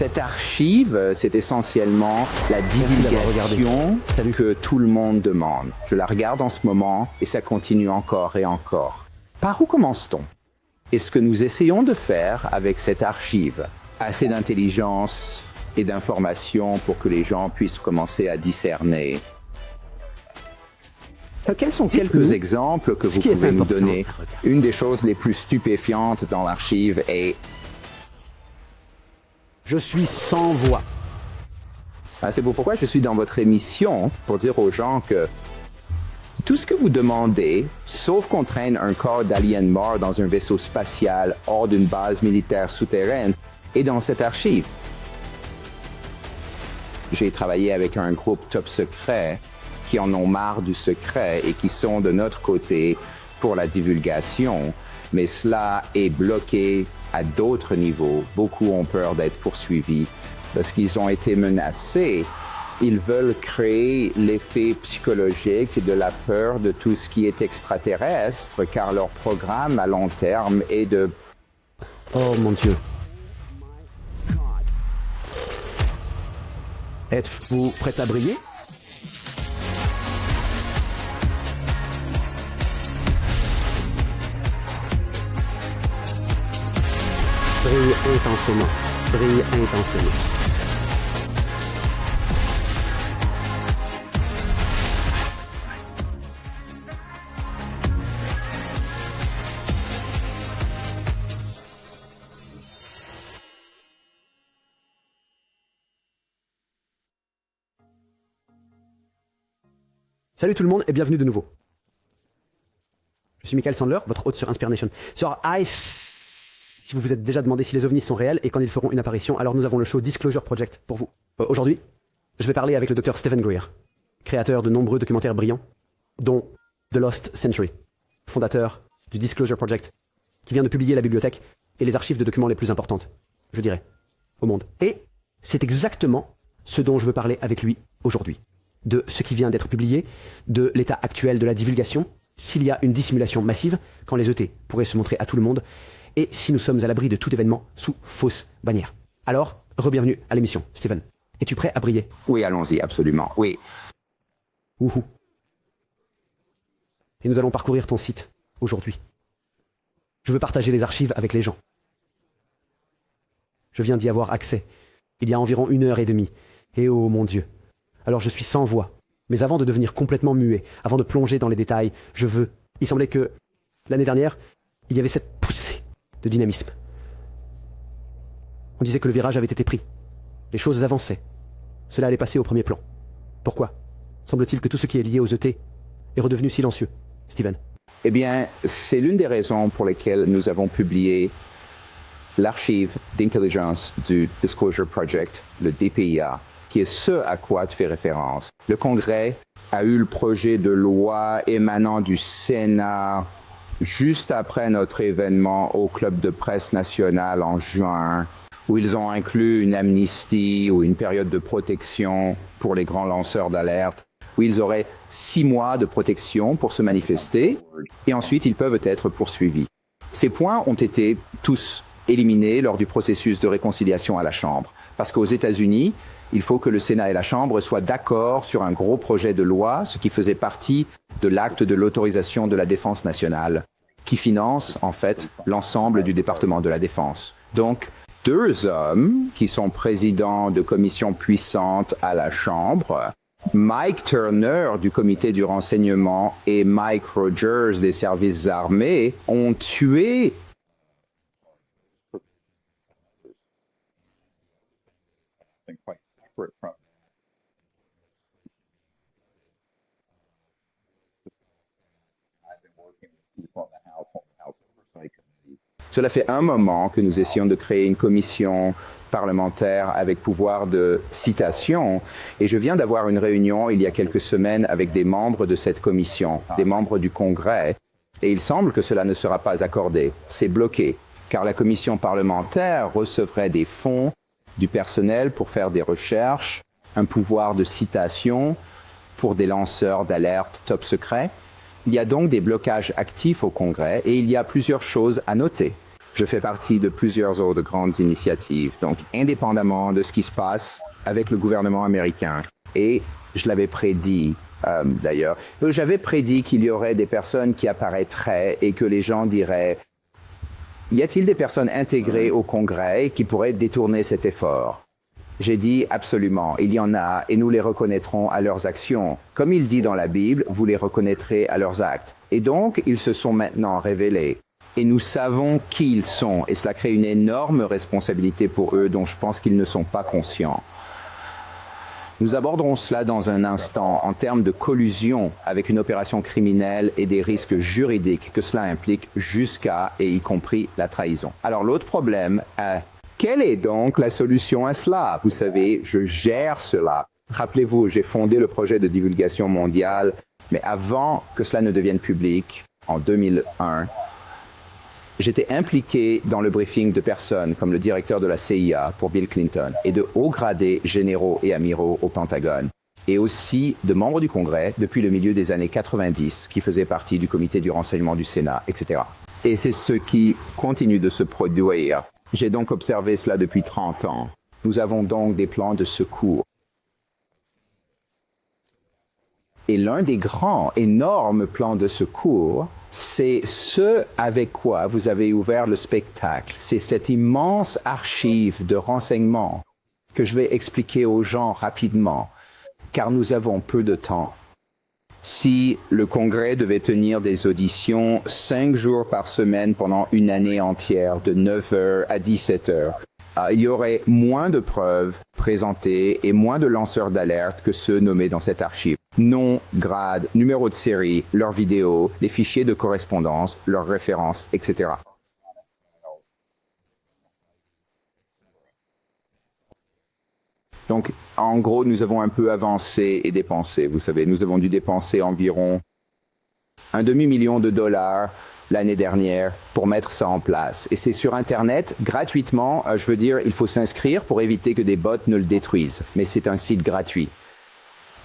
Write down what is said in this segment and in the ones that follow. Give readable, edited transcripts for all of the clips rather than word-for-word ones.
Cette archive, c'est essentiellement la divulgation que tout le monde demande. Je la regarde en ce moment et ça continue encore et encore. Par où commence-t-on? Et ce que nous essayons de faire avec cette archive, assez d'intelligence et d'information pour que les gens puissent commencer à discerner. Quels sont quelques exemples que vous pouvez nous donner? Une des choses les plus stupéfiantes dans l'archive est... Je suis sans voix. C'est pourquoi je suis dans votre émission, pour dire aux gens que tout ce que vous demandez, sauf qu'on traîne un corps d'alien mort dans un vaisseau spatial hors d'une base militaire souterraine, est dans cette archive. J'ai travaillé avec un groupe top secret qui en ont marre du secret et qui sont de notre côté pour la divulgation, mais cela est bloqué à d'autres niveaux. Beaucoup ont peur d'être poursuivis parce qu'ils ont été menacés. Ils veulent créer l'effet psychologique de la peur de tout ce qui est extraterrestre, car leur programme à long terme est de... Oh mon Dieu. Êtes-vous prêt à briller? Brille intensément. Brille intensément. Salut tout le monde et bienvenue de nouveau. Je suis Michael Sandler, votre hôte sur Inspire Nation. Sur Ice, si vous vous êtes déjà demandé si les ovnis sont réels et quand ils feront une apparition, alors nous avons le show Disclosure Project pour vous. Aujourd'hui, je vais parler avec le Dr Stephen Greer, créateur de nombreux documentaires brillants, dont The Lost Century, fondateur du Disclosure Project, qui vient de publier la bibliothèque et les archives de documents les plus importantes, je dirais, au monde. Et c'est exactement ce dont je veux parler avec lui aujourd'hui. De ce qui vient d'être publié, de l'état actuel de la divulgation, s'il y a une dissimulation massive, quand les ET pourraient se montrer à tout le monde, et si nous sommes à l'abri de tout événement sous fausse bannière. Alors, re-bienvenue à l'émission, Stephen. Es-tu prêt à briller? Oui, allons-y, absolument, oui. Wouhou. Et nous allons parcourir ton site, aujourd'hui. Je veux partager les archives avec les gens. Je viens d'y avoir accès, il y a environ 1h30, et oh mon Dieu. Alors je suis sans voix. Mais avant de devenir complètement muet, avant de plonger dans les détails, je veux... Il semblait que, l'année dernière, il y avait cette poussée de dynamisme. On disait que le virage avait été pris. Les choses avançaient. Cela allait passer au premier plan. Pourquoi? Semble-t-il que tout ce qui est lié aux ET est redevenu silencieux. Stephen. Eh bien, c'est l'une des raisons pour lesquelles nous avons publié l'archive d'intelligence du Disclosure Project, le DPIA, qui est ce à quoi tu fais référence. Le Congrès a eu le projet de loi émanant du Sénat juste après notre événement au Club de presse national en juin, où ils ont inclus une amnistie ou une période de protection pour les grands lanceurs d'alerte, où ils auraient 6 mois de protection pour se manifester, et ensuite ils peuvent être poursuivis. Ces points ont été tous éliminés lors du processus de réconciliation à la Chambre, parce qu'aux États-Unis, il faut que le Sénat et la Chambre soient d'accord sur un gros projet de loi, ce qui faisait partie de l'acte de l'autorisation de la défense nationale, qui finance en fait l'ensemble du département de la défense. Donc, 2 hommes qui sont présidents de commissions puissantes à la Chambre, Mike Turner du comité du renseignement et Mike Rogers des services armés, ont tué Cela fait un moment que nous essayons de créer une commission parlementaire avec pouvoir de citation et je viens d'avoir une réunion il y a quelques semaines avec des membres de cette commission, des membres du Congrès, et il semble que cela ne sera pas accordé. C'est bloqué, car la commission parlementaire recevrait des fonds, du personnel pour faire des recherches, un pouvoir de citation pour des lanceurs d'alerte top secret. Il y a donc des blocages actifs au Congrès et il y a plusieurs choses à noter. Je fais partie de plusieurs autres grandes initiatives, donc indépendamment de ce qui se passe avec le gouvernement américain. Et je l'avais prédit d'ailleurs. J'avais prédit qu'il y aurait des personnes qui apparaîtraient et que les gens diraient « Y a-t-il des personnes intégrées au Congrès qui pourraient détourner cet effort ?» J'ai dit absolument, il y en a et nous les reconnaîtrons à leurs actions. Comme il dit dans la Bible, vous les reconnaîtrez à leurs actes. Et donc, ils se sont maintenant révélés. Et nous savons qui ils sont. Et cela crée une énorme responsabilité pour eux dont je pense qu'ils ne sont pas conscients. Nous aborderons cela dans un instant en termes de collusion avec une opération criminelle et des risques juridiques que cela implique jusqu'à et y compris la trahison. Alors l'autre problème, quelle est donc la solution à cela? Vous savez, je gère cela. Rappelez-vous, j'ai fondé le projet de divulgation mondiale, mais avant que cela ne devienne public, en 2001, j'étais impliqué dans le briefing de personnes comme le directeur de la CIA pour Bill Clinton et de hauts gradés généraux et amiraux au Pentagone et aussi de membres du Congrès depuis le milieu des années 90 qui faisaient partie du comité du renseignement du Sénat, etc. Et c'est ce qui continue de se produire. J'ai donc observé cela depuis 30 ans. Nous avons donc des plans de secours. Et l'un des grands, énormes plans de secours, c'est ce avec quoi vous avez ouvert le spectacle. C'est cette immense archive de renseignements que je vais expliquer aux gens rapidement, car nous avons peu de temps. Si le Congrès devait tenir des auditions 5 jours par semaine pendant une année entière, de 9h à 17h, il y aurait moins de preuves présentées et moins de lanceurs d'alerte que ceux nommés dans cette archive. Nom, grade, numéro de série, leurs vidéos, les fichiers de correspondance, leurs références, etc. Donc, en gros, nous avons un peu avancé et dépensé. Vous savez, nous avons dû dépenser environ un demi-million de dollars l'année dernière pour mettre ça en place. Et c'est sur Internet, gratuitement. Je veux dire, il faut s'inscrire pour éviter que des bots ne le détruisent. Mais c'est un site gratuit.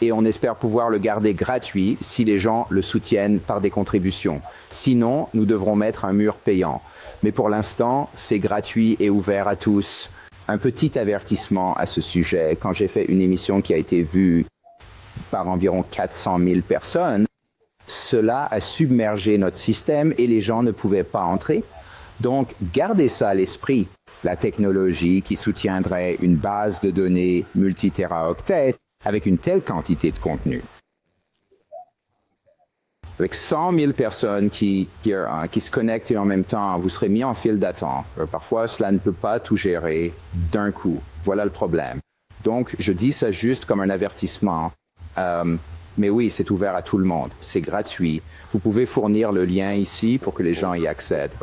Et on espère pouvoir le garder gratuit si les gens le soutiennent par des contributions. Sinon, nous devrons mettre un mur payant. Mais pour l'instant, c'est gratuit et ouvert à tous. Un petit avertissement à ce sujet. Quand j'ai fait une émission qui a été vue par environ 400 000 personnes, cela a submergé notre système et les gens ne pouvaient pas entrer. Donc, gardez ça à l'esprit. La technologie qui soutiendrait une base de données multi-téraoctets avec une telle quantité de contenu. Avec 100 000 personnes qui se connectent et en même temps, vous serez mis en file d'attente. Parfois, cela ne peut pas tout gérer d'un coup. Voilà le problème. Donc, je dis ça juste comme un avertissement. Mais oui, c'est ouvert à tout le monde. C'est gratuit. Vous pouvez fournir le lien ici pour que les gens y accèdent.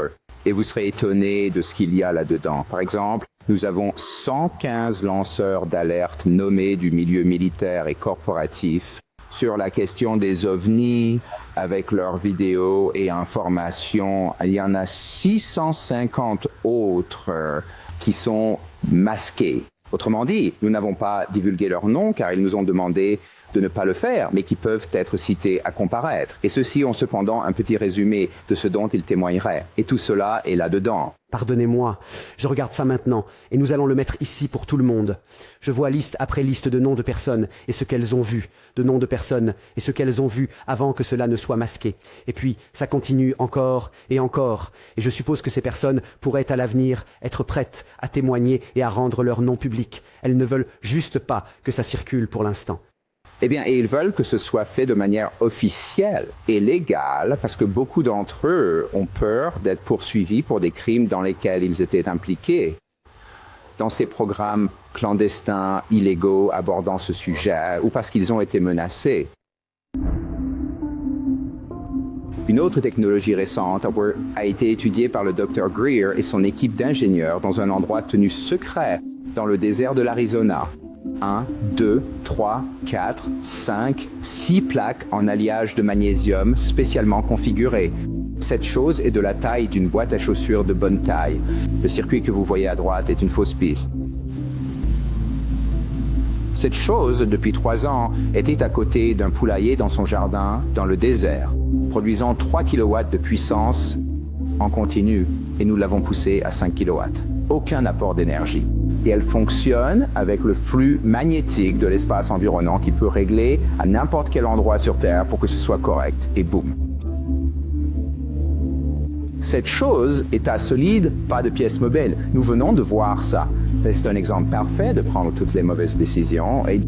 Et vous serez étonné de ce qu'il y a là-dedans. Par exemple, nous avons 115 lanceurs d'alerte nommés du milieu militaire et corporatif sur la question des ovnis, avec leurs vidéos et informations. Il y en a 650 autres qui sont masqués. Autrement dit, nous n'avons pas divulgué leur nom car ils nous ont demandé de ne pas le faire, mais qui peuvent être cités à comparaître. Et ceux-ci ont cependant un petit résumé de ce dont ils témoigneraient. Et tout cela est là-dedans. Pardonnez-moi, je regarde ça maintenant, et nous allons le mettre ici pour tout le monde. Je vois liste après liste de noms de personnes, et ce qu'elles ont vu, de noms de personnes, et ce qu'elles ont vu avant que cela ne soit masqué. Et puis, ça continue encore, et je suppose que ces personnes pourraient à l'avenir être prêtes à témoigner et à rendre leur nom public. Elles ne veulent juste pas que ça circule pour l'instant. Eh bien, et ils veulent que ce soit fait de manière officielle et légale, parce que beaucoup d'entre eux ont peur d'être poursuivis pour des crimes dans lesquels ils étaient impliqués. Dans ces programmes clandestins, illégaux, abordant ce sujet, ou parce qu'ils ont été menacés. Une autre technologie récente a été étudiée par le Dr. Greer et son équipe d'ingénieurs dans un endroit tenu secret dans le désert de l'Arizona. 1, 2, 3, 4, 5, 6 plaques en alliage de magnésium spécialement configurées. Cette chose est de la taille d'une boîte à chaussures de bonne taille. Le circuit que vous voyez à droite est une fausse piste. Cette chose, depuis 3 ans, était à côté d'un poulailler dans son jardin, dans le désert, produisant 3 kW de puissance en continu. et nous l'avons poussée à 5 kW. Aucun apport d'énergie. Et elle fonctionne avec le flux magnétique de l'espace environnant qui peut régler à n'importe quel endroit sur Terre pour que ce soit correct. Et boum. Cette chose, état solide, pas de pièce mobile. Nous venons de voir ça. C'est un exemple parfait de prendre toutes les mauvaises décisions. Et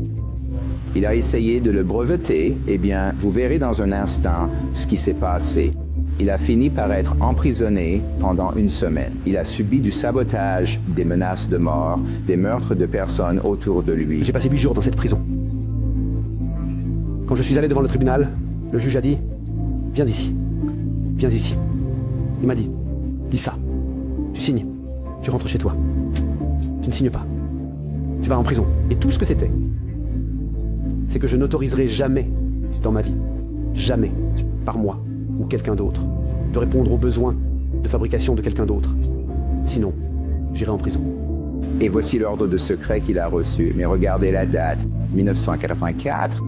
il a essayé de le breveter. Eh bien, vous verrez dans un instant ce qui s'est passé. Il a fini par être emprisonné pendant 1 semaine. Il a subi du sabotage, des menaces de mort, des meurtres de personnes autour de lui. J'ai passé 8 jours dans cette prison. Quand je suis allé devant le tribunal, le juge a dit « Viens ici. Viens ici. » Il m'a dit « Lis ça. Tu signes. Tu rentres chez toi. Tu ne signes pas. Tu vas en prison. » Et tout ce que c'était, c'est que je n'autoriserai jamais dans ma vie, jamais, par moi ou quelqu'un d'autre, de répondre aux besoins de fabrication de quelqu'un d'autre. Sinon, j'irai en prison. Et voici l'ordre de secret qu'il a reçu. Mais regardez la date, 1984.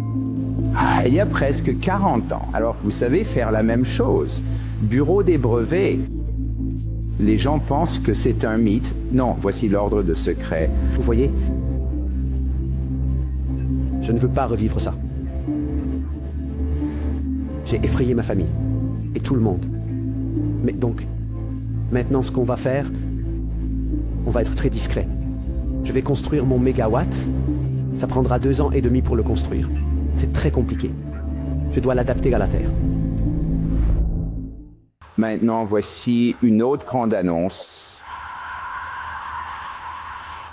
Il y a presque 40 ans. Alors, vous savez faire la même chose. Bureau des brevets. Les gens pensent que c'est un mythe. Non, voici l'ordre de secret. Vous voyez? Je ne veux pas revivre ça. J'ai effrayé ma famille. Et tout le monde. Mais donc, maintenant ce qu'on va faire, on va être très discret. Je vais construire mon mégawatt. Ça prendra 2 ans et demi pour le construire. C'est très compliqué. Je dois l'adapter à la Terre. Maintenant, voici une autre grande annonce.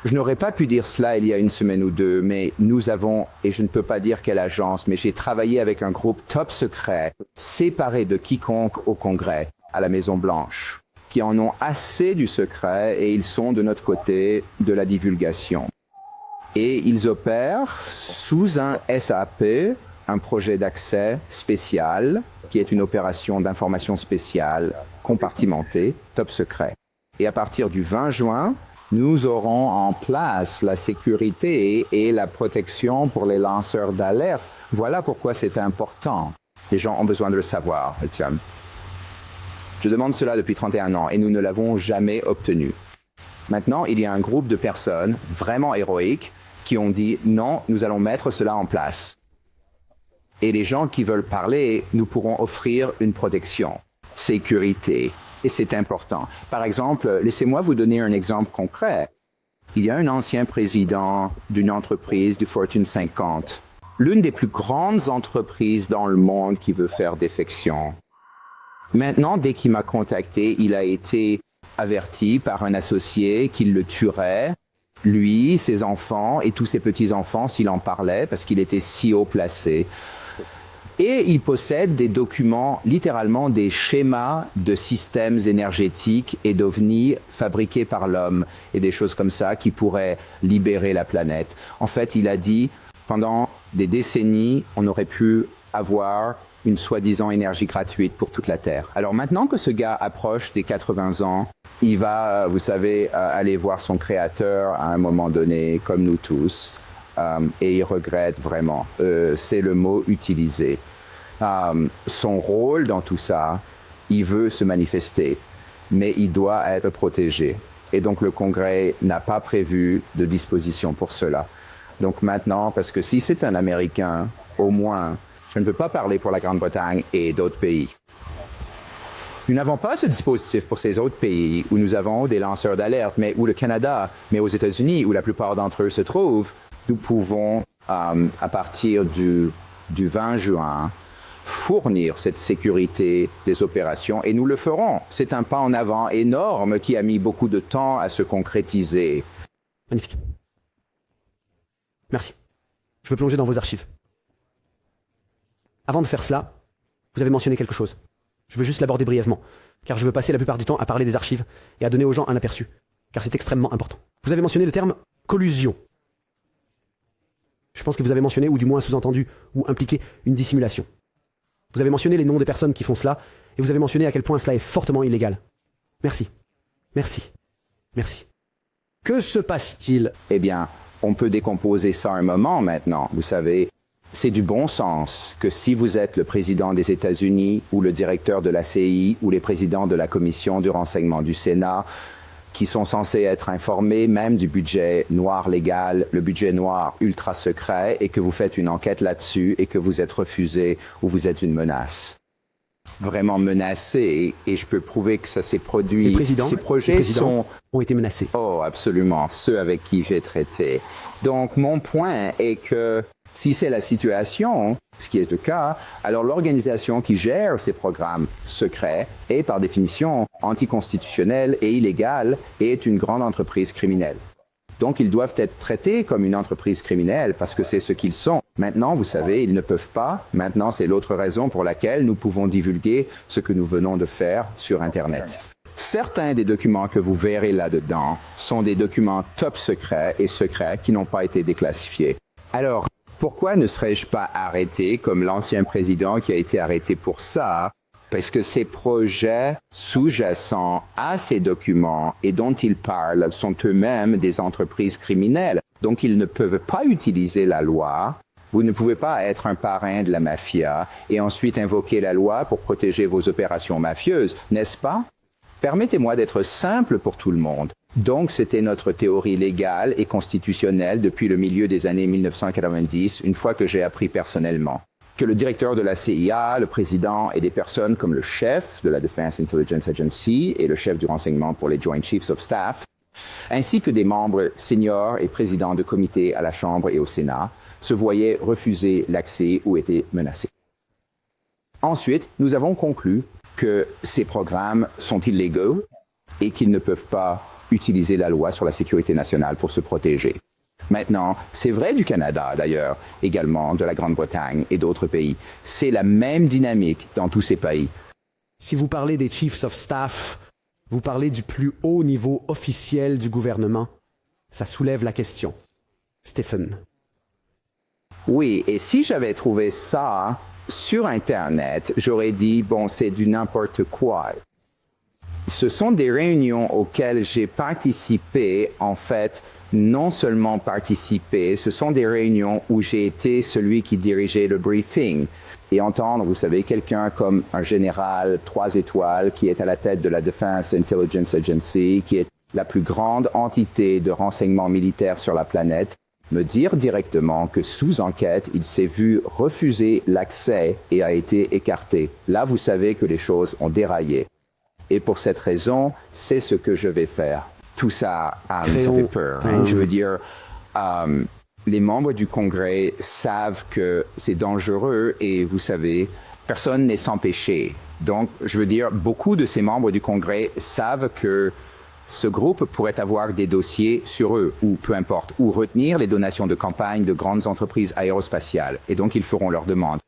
Je n'aurais pas pu dire cela il y a 1 semaine ou 2, mais nous avons, et je ne peux pas dire quelle agence, mais j'ai travaillé avec un groupe top secret, séparé de quiconque au Congrès, à la Maison-Blanche, qui en ont assez du secret et ils sont de notre côté de la divulgation. Et ils opèrent sous un SAP, un projet d'accès spécial, qui est une opération d'information spéciale, compartimentée, top secret. Et à partir du 20 juin, nous aurons en place la sécurité et la protection pour les lanceurs d'alerte. Voilà pourquoi c'est important. Les gens ont besoin de le savoir, Étienne. Je demande cela depuis 31 ans et nous ne l'avons jamais obtenu. Maintenant, il y a un groupe de personnes vraiment héroïques qui ont dit « Non, nous allons mettre cela en place ». Et les gens qui veulent parler, nous pourrons offrir une protection, sécurité. Et c'est important. Par exemple, laissez-moi vous donner un exemple concret. Il y a un ancien président d'une entreprise du Fortune 50, l'une des plus grandes entreprises dans le monde qui veut faire défection. Maintenant, dès qu'il m'a contacté, il a été averti par un associé qu'il le tuerait, lui, ses enfants et tous ses petits-enfants s'il en parlait, parce qu'il était si haut placé. Et il possède des documents, littéralement des schémas de systèmes énergétiques et d'ovnis fabriqués par l'homme et des choses comme ça qui pourraient libérer la planète. En fait, il a dit, pendant des décennies, on aurait pu avoir une soi-disant énergie gratuite pour toute la Terre. Alors maintenant que ce gars approche des 80 ans, il va, vous savez, aller voir son créateur à un moment donné, comme nous tous. Et il regrette vraiment, c'est le mot utilisé. Son rôle dans tout ça, il veut se manifester, mais il doit être protégé. Et donc le Congrès n'a pas prévu de disposition pour cela. Donc maintenant, parce que si c'est un Américain, au moins, je ne peux pas parler pour la Grande-Bretagne et d'autres pays. Nous n'avons pas ce dispositif pour ces autres pays où nous avons des lanceurs d'alerte, mais où le Canada, mais aux États-Unis, où la plupart d'entre eux se trouvent, nous pouvons, à partir du 20 juin, fournir cette sécurité des opérations et nous le ferons. C'est un pas en avant énorme qui a mis beaucoup de temps à se concrétiser. Magnifique. Merci. Je veux plonger dans vos archives. Avant de faire cela, vous avez mentionné quelque chose. Je veux juste l'aborder brièvement, car je veux passer la plupart du temps à parler des archives et à donner aux gens un aperçu, car c'est extrêmement important. Vous avez mentionné le terme « collusion ». Je pense que vous avez mentionné, ou du moins sous-entendu, ou impliqué une dissimulation. Vous avez mentionné les noms des personnes qui font cela, et vous avez mentionné à quel point cela est fortement illégal. Merci. Merci. Merci. Que se passe-t-il? Eh bien, on peut décomposer ça un moment maintenant. Vous savez, c'est du bon sens que si vous êtes le président des États-Unis ou le directeur de la CI ou les présidents de la commission du renseignement du Sénat, qui sont censés être informés même du budget noir légal, le budget noir ultra secret, et que vous faites une enquête là-dessus et que vous êtes refusé ou vous êtes une menace. Vraiment menacé, et je peux prouver que ça s'est produit. Ces projets ont été menacés. Oh, absolument, ceux avec qui j'ai traité. Donc, mon point est que si c'est la situation, ce qui est le cas, alors l'organisation qui gère ces programmes secrets est par définition anticonstitutionnelle et illégale et est une grande entreprise criminelle. Donc, ils doivent être traités comme une entreprise criminelle parce que c'est ce qu'ils sont. Maintenant, vous savez, ils ne peuvent pas. Maintenant, c'est l'autre raison pour laquelle nous pouvons divulguer ce que nous venons de faire sur Internet. Certains des documents que vous verrez là-dedans sont des documents top secrets et secrets qui n'ont pas été déclassifiés. Alors, pourquoi ne serais-je pas arrêté comme l'ancien président qui a été arrêté pour ça? Parce que ces projets sous-jacents à ces documents et dont ils parlent sont eux-mêmes des entreprises criminelles. Donc, ils ne peuvent pas utiliser la loi. Vous ne pouvez pas être un parrain de la mafia et ensuite invoquer la loi pour protéger vos opérations mafieuses, n'est-ce pas? Permettez-moi d'être simple pour tout le monde. Donc, c'était notre théorie légale et constitutionnelle depuis le milieu des années 1990, une fois que j'ai appris personnellement que le directeur de la CIA, le président et des personnes comme le chef de la Defense Intelligence Agency et le chef du renseignement pour les Joint Chiefs of Staff, ainsi que des membres seniors et présidents de comités à la Chambre et au Sénat, se voyaient refuser l'accès ou étaient menacés. Ensuite, nous avons conclu que ces programmes sont illégaux et qu'ils ne peuvent pas utiliser la loi sur la sécurité nationale pour se protéger. Maintenant, c'est vrai du Canada d'ailleurs, également de la Grande-Bretagne et d'autres pays. C'est la même dynamique dans tous ces pays. Si vous parlez des Chiefs of Staff, vous parlez du plus haut niveau officiel du gouvernement. Ça soulève la question. Stephen. Oui, et si j'avais trouvé ça sur Internet, j'aurais dit, bon, c'est du n'importe quoi. Ce sont des réunions auxquelles j'ai participé, en fait, non seulement participé, ce sont des réunions où j'ai été celui qui dirigeait le briefing. Et entendre, vous savez, quelqu'un comme un général 3 étoiles qui est à la tête de la Defense Intelligence Agency, qui est la plus grande entité de renseignement militaire sur la planète, me dire directement que sous enquête, il s'est vu refuser l'accès et a été écarté. Là, vous savez que les choses ont déraillé. Et pour cette raison, c'est ce que je vais faire. Tout ça, ça fait peur. Je veux dire, les membres du Congrès savent que c'est dangereux et vous savez, personne n'est sans péché. Donc, je veux dire, beaucoup de ces membres du Congrès savent que ce groupe pourrait avoir des dossiers sur eux, ou peu importe, ou retenir les donations de campagne de grandes entreprises aérospatiales. Et donc, ils feront leurs demandes.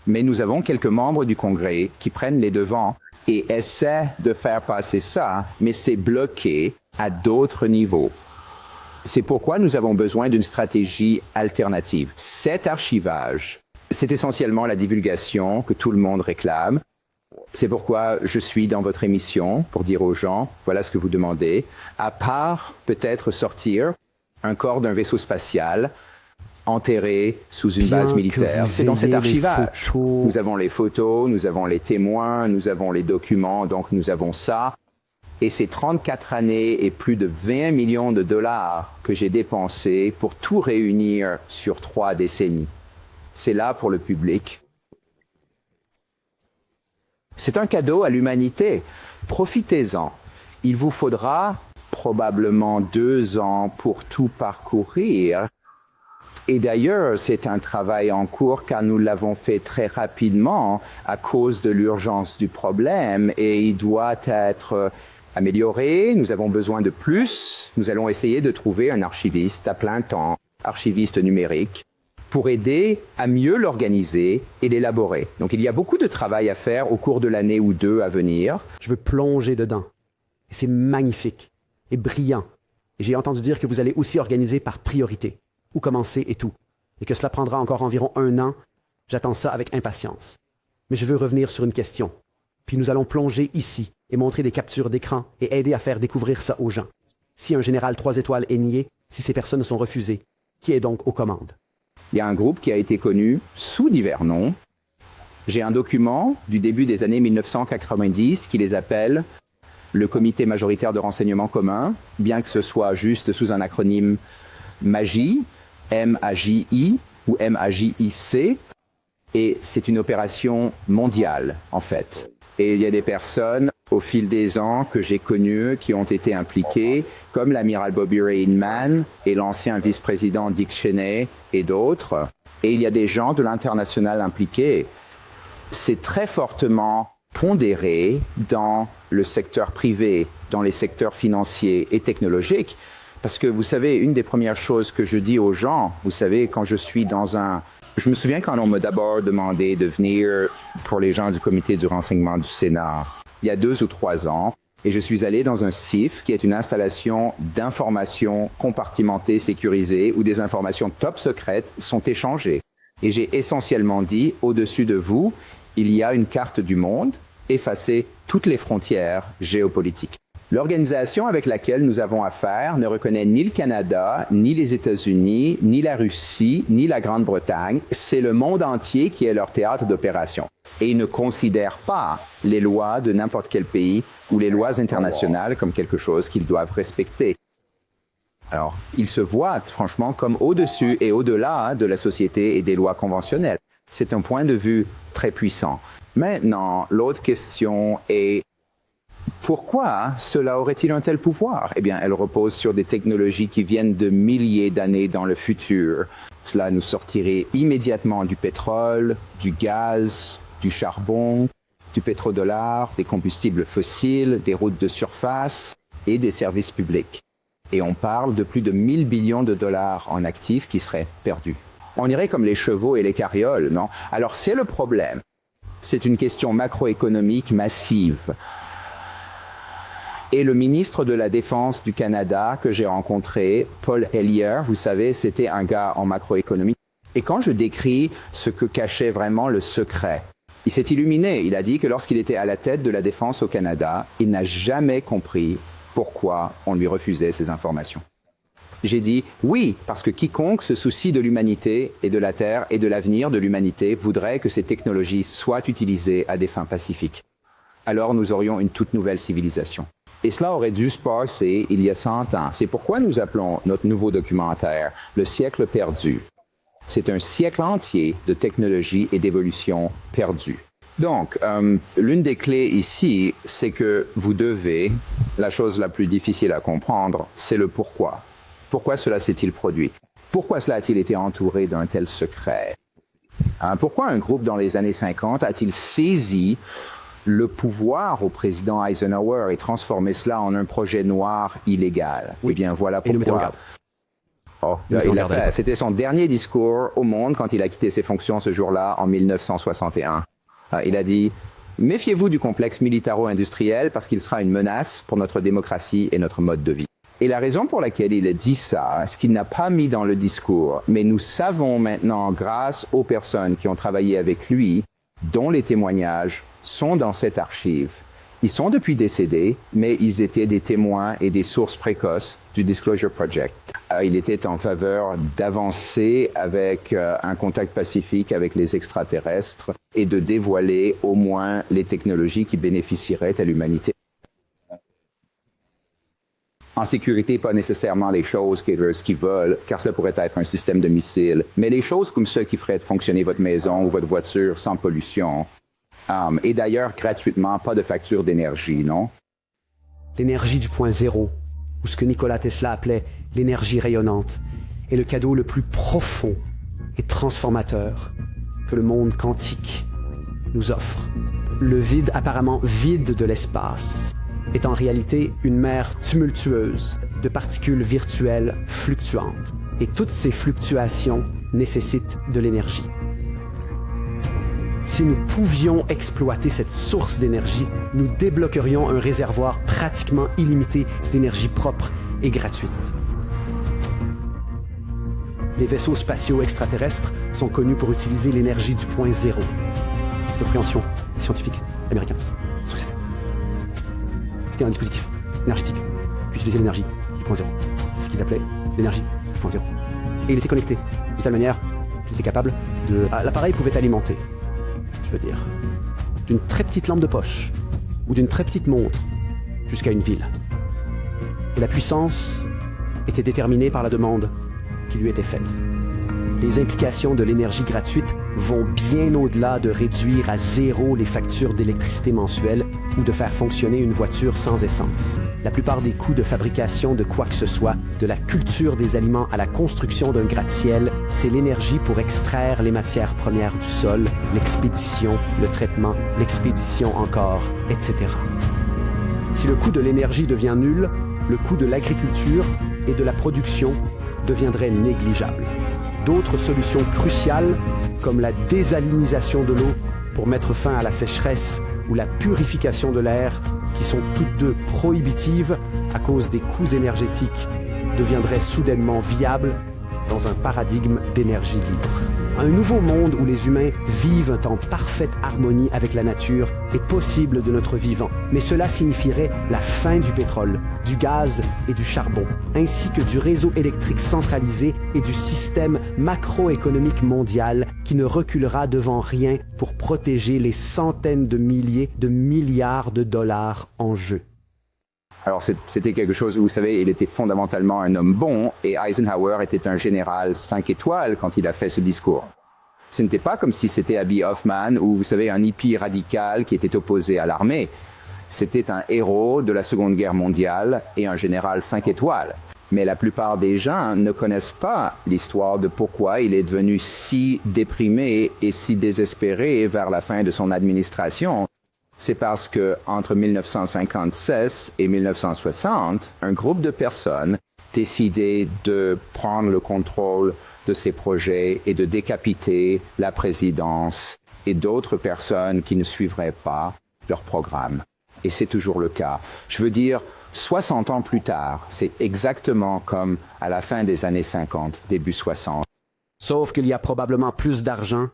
Mais nous avons quelques membres du Congrès qui prennent les devants et essaient de faire passer ça, mais c'est bloqué à d'autres niveaux. C'est pourquoi nous avons besoin d'une stratégie alternative. Cet archivage, c'est essentiellement la divulgation que tout le monde réclame. C'est pourquoi je suis dans votre émission pour dire aux gens, voilà ce que vous demandez, à part peut-être sortir un corps d'un vaisseau spatial enterré sous une base militaire. C'est dans cet archivage. Nous avons les photos, nous avons les témoins, nous avons les documents, donc nous avons ça. Et ces 34 années et plus de 20 millions de dollars que j'ai dépensés pour tout réunir sur 3 décennies. C'est là pour le public. C'est un cadeau à l'humanité. Profitez-en. Il vous faudra probablement 2 ans pour tout parcourir. Et d'ailleurs, c'est un travail en cours car nous l'avons fait très rapidement à cause de l'urgence du problème et il doit être amélioré. Nous avons besoin de plus. Nous allons essayer de trouver un archiviste à plein temps, archiviste numérique, pour aider à mieux l'organiser et l'élaborer. Donc il y a beaucoup de travail à faire au cours de l'année ou 2 à venir. Je veux plonger dedans. Et c'est magnifique et brillant. Et j'ai entendu dire que vous allez aussi organiser par priorité. Où commencer et tout. Et que cela prendra encore environ 1 an. J'attends ça avec impatience. Mais je veux revenir sur une question. Puis nous allons plonger ici et montrer des captures d'écran et aider à faire découvrir ça aux gens. Si un général 3 étoiles est nié, si ces personnes sont refusées, qui est donc aux commandes? Il y a un groupe qui a été connu sous divers noms. J'ai un document du début des années 1990 qui les appelle le Comité majoritaire de renseignement commun, bien que ce soit juste sous un acronyme MAJI, M-A-J-I ou M-A-J-I-C. Et c'est une opération mondiale, en fait. Et il y a des personnes, au fil des ans, que j'ai connues, qui ont été impliquées, comme l'amiral Bobby Ray Inman et l'ancien vice-président Dick Cheney et d'autres. Et il y a des gens de l'international impliqués. C'est très fortement pondéré dans le secteur privé, dans les secteurs financiers et technologiques. Parce que vous savez, une des premières choses que je dis aux gens, vous savez, quand je suis dans un... Je me souviens quand on m'a d'abord demandé de venir pour les gens du comité du renseignement du Sénat, il y a 2 ou 3 ans, et je suis allé dans un CIF, qui est une installation d'informations compartimentées, sécurisées, où des informations top secrètes sont échangées. Et j'ai essentiellement dit, au-dessus de vous, il y a une carte du monde, effacez toutes les frontières géopolitiques. L'organisation avec laquelle nous avons affaire ne reconnaît ni le Canada, ni les États-Unis, ni la Russie, ni la Grande-Bretagne. C'est le monde entier qui est leur théâtre d'opération. Et ils ne considèrent pas les lois de n'importe quel pays ou les lois internationales comme quelque chose qu'ils doivent respecter. Alors, ils se voient franchement comme au-dessus et au-delà de la société et des lois conventionnelles. C'est un point de vue très puissant. Maintenant, l'autre question est: pourquoi cela aurait-il un tel pouvoir? Eh bien, elle repose sur des technologies qui viennent de milliers d'années dans le futur. Cela nous sortirait immédiatement du pétrole, du gaz, du charbon, du pétrodollar, des combustibles fossiles, des routes de surface et des services publics. Et on parle de plus de 1000 billions de dollars en actifs qui seraient perdus. On irait comme les chevaux et les carrioles, non? Alors, c'est le problème. C'est une question macroéconomique massive. Et le ministre de la Défense du Canada que j'ai rencontré, Paul Hellyer, vous savez, c'était un gars en macroéconomie. Et quand je décris ce que cachait vraiment le secret, il s'est illuminé. Il a dit que lorsqu'il était à la tête de la défense au Canada, il n'a jamais compris pourquoi on lui refusait ces informations. J'ai dit oui, parce que quiconque se soucie de l'humanité et de la Terre et de l'avenir de l'humanité voudrait que ces technologies soient utilisées à des fins pacifiques. Alors nous aurions une toute nouvelle civilisation. Et cela aurait dû se passer il y a 100 ans. C'est pourquoi nous appelons notre nouveau documentaire « Le siècle perdu ». C'est un siècle entier de technologie et d'évolution perdue. Donc, l'une des clés ici, c'est que vous devez, la chose la plus difficile à comprendre, c'est le pourquoi. Pourquoi cela s'est-il produit? Pourquoi cela a-t-il été entouré d'un tel secret? Pourquoi un groupe dans les années 50 a-t-il saisi le pouvoir au président Eisenhower et transformé cela en un projet noir illégal? Oui. Eh bien, voilà pourquoi. C'était son dernier discours au monde quand il a quitté ses fonctions ce jour-là en 1961. Il a dit « Méfiez-vous du complexe militaro-industriel parce qu'il sera une menace pour notre démocratie et notre mode de vie. » Et la raison pour laquelle il a dit ça, ce qu'il n'a pas mis dans le discours, mais nous savons maintenant, grâce aux personnes qui ont travaillé avec lui, dont les témoignages sont dans cette archive. Ils sont depuis décédés, mais ils étaient des témoins et des sources précoces du Disclosure Project. Il était en faveur d'avancer avec un contact pacifique avec les extraterrestres et de dévoiler au moins les technologies qui bénéficieraient à l'humanité. En sécurité, pas nécessairement les choses qu'ils veulent, car cela pourrait être un système de missiles, mais les choses comme ceux qui feraient fonctionner votre maison ou votre voiture sans pollution. Et d'ailleurs, gratuitement, pas de facture d'énergie, non? L'énergie du point zéro, ou ce que Nikola Tesla appelait l'énergie rayonnante, est le cadeau le plus profond et transformateur que le monde quantique nous offre. Le vide apparemment vide de l'espace est en réalité une mer tumultueuse de particules virtuelles fluctuantes. Et toutes ces fluctuations nécessitent de l'énergie. Si nous pouvions exploiter cette source d'énergie, nous débloquerions un réservoir pratiquement illimité d'énergie propre et gratuite. Les vaisseaux spatiaux extraterrestres sont connus pour utiliser l'énergie du point zéro. Compréhension scientifique américain. C'était un dispositif énergétique qui utilisait l'énergie du point zéro. C'est ce qu'ils appelaient l'énergie du point zéro. Et il était connecté de telle manière qui était capable de... L'appareil pouvait alimenter, je veux dire, d'une très petite lampe de poche ou d'une très petite montre jusqu'à une ville. Et la puissance était déterminée par la demande qui lui était faite. Les implications de l'énergie gratuite vont bien au-delà de réduire à zéro les factures d'électricité mensuelles ou de faire fonctionner une voiture sans essence. La plupart des coûts de fabrication de quoi que ce soit, de la culture des aliments à la construction d'un gratte-ciel, c'est l'énergie pour extraire les matières premières du sol, l'expédition, le traitement, l'expédition encore, etc. Si le coût de l'énergie devient nul, le coût de l'agriculture et de la production deviendrait négligeable. D'autres solutions cruciales, comme la désalinisation de l'eau pour mettre fin à la sécheresse ou la purification de l'air, qui sont toutes deux prohibitives à cause des coûts énergétiques, deviendraient soudainement viables dans un paradigme d'énergie libre. Un nouveau monde où les humains vivent en parfaite harmonie avec la nature est possible de notre vivant, mais cela signifierait la fin du pétrole, du gaz et du charbon, ainsi que du réseau électrique centralisé et du système macroéconomique mondial qui ne reculera devant rien pour protéger les centaines de milliers de milliards de dollars en jeu. Alors c'était quelque chose, vous savez, il était fondamentalement un homme bon et Eisenhower était un général 5 étoiles quand il a fait ce discours. Ce n'était pas comme si c'était Abby Hoffman ou, vous savez, un hippie radical qui était opposé à l'armée. C'était un héros de la Seconde Guerre mondiale et un général 5 étoiles. Mais la plupart des gens ne connaissent pas l'histoire de pourquoi il est devenu si déprimé et si désespéré vers la fin de son administration. C'est parce que entre 1956 et 1960, un groupe de personnes décidait de prendre le contrôle de ces projets et de décapiter la présidence et d'autres personnes qui ne suivraient pas leur programme. Et c'est toujours le cas. Je veux dire, 60 ans plus tard, c'est exactement comme à la fin des années 50, début 60. Sauf qu'il y a probablement plus d'argent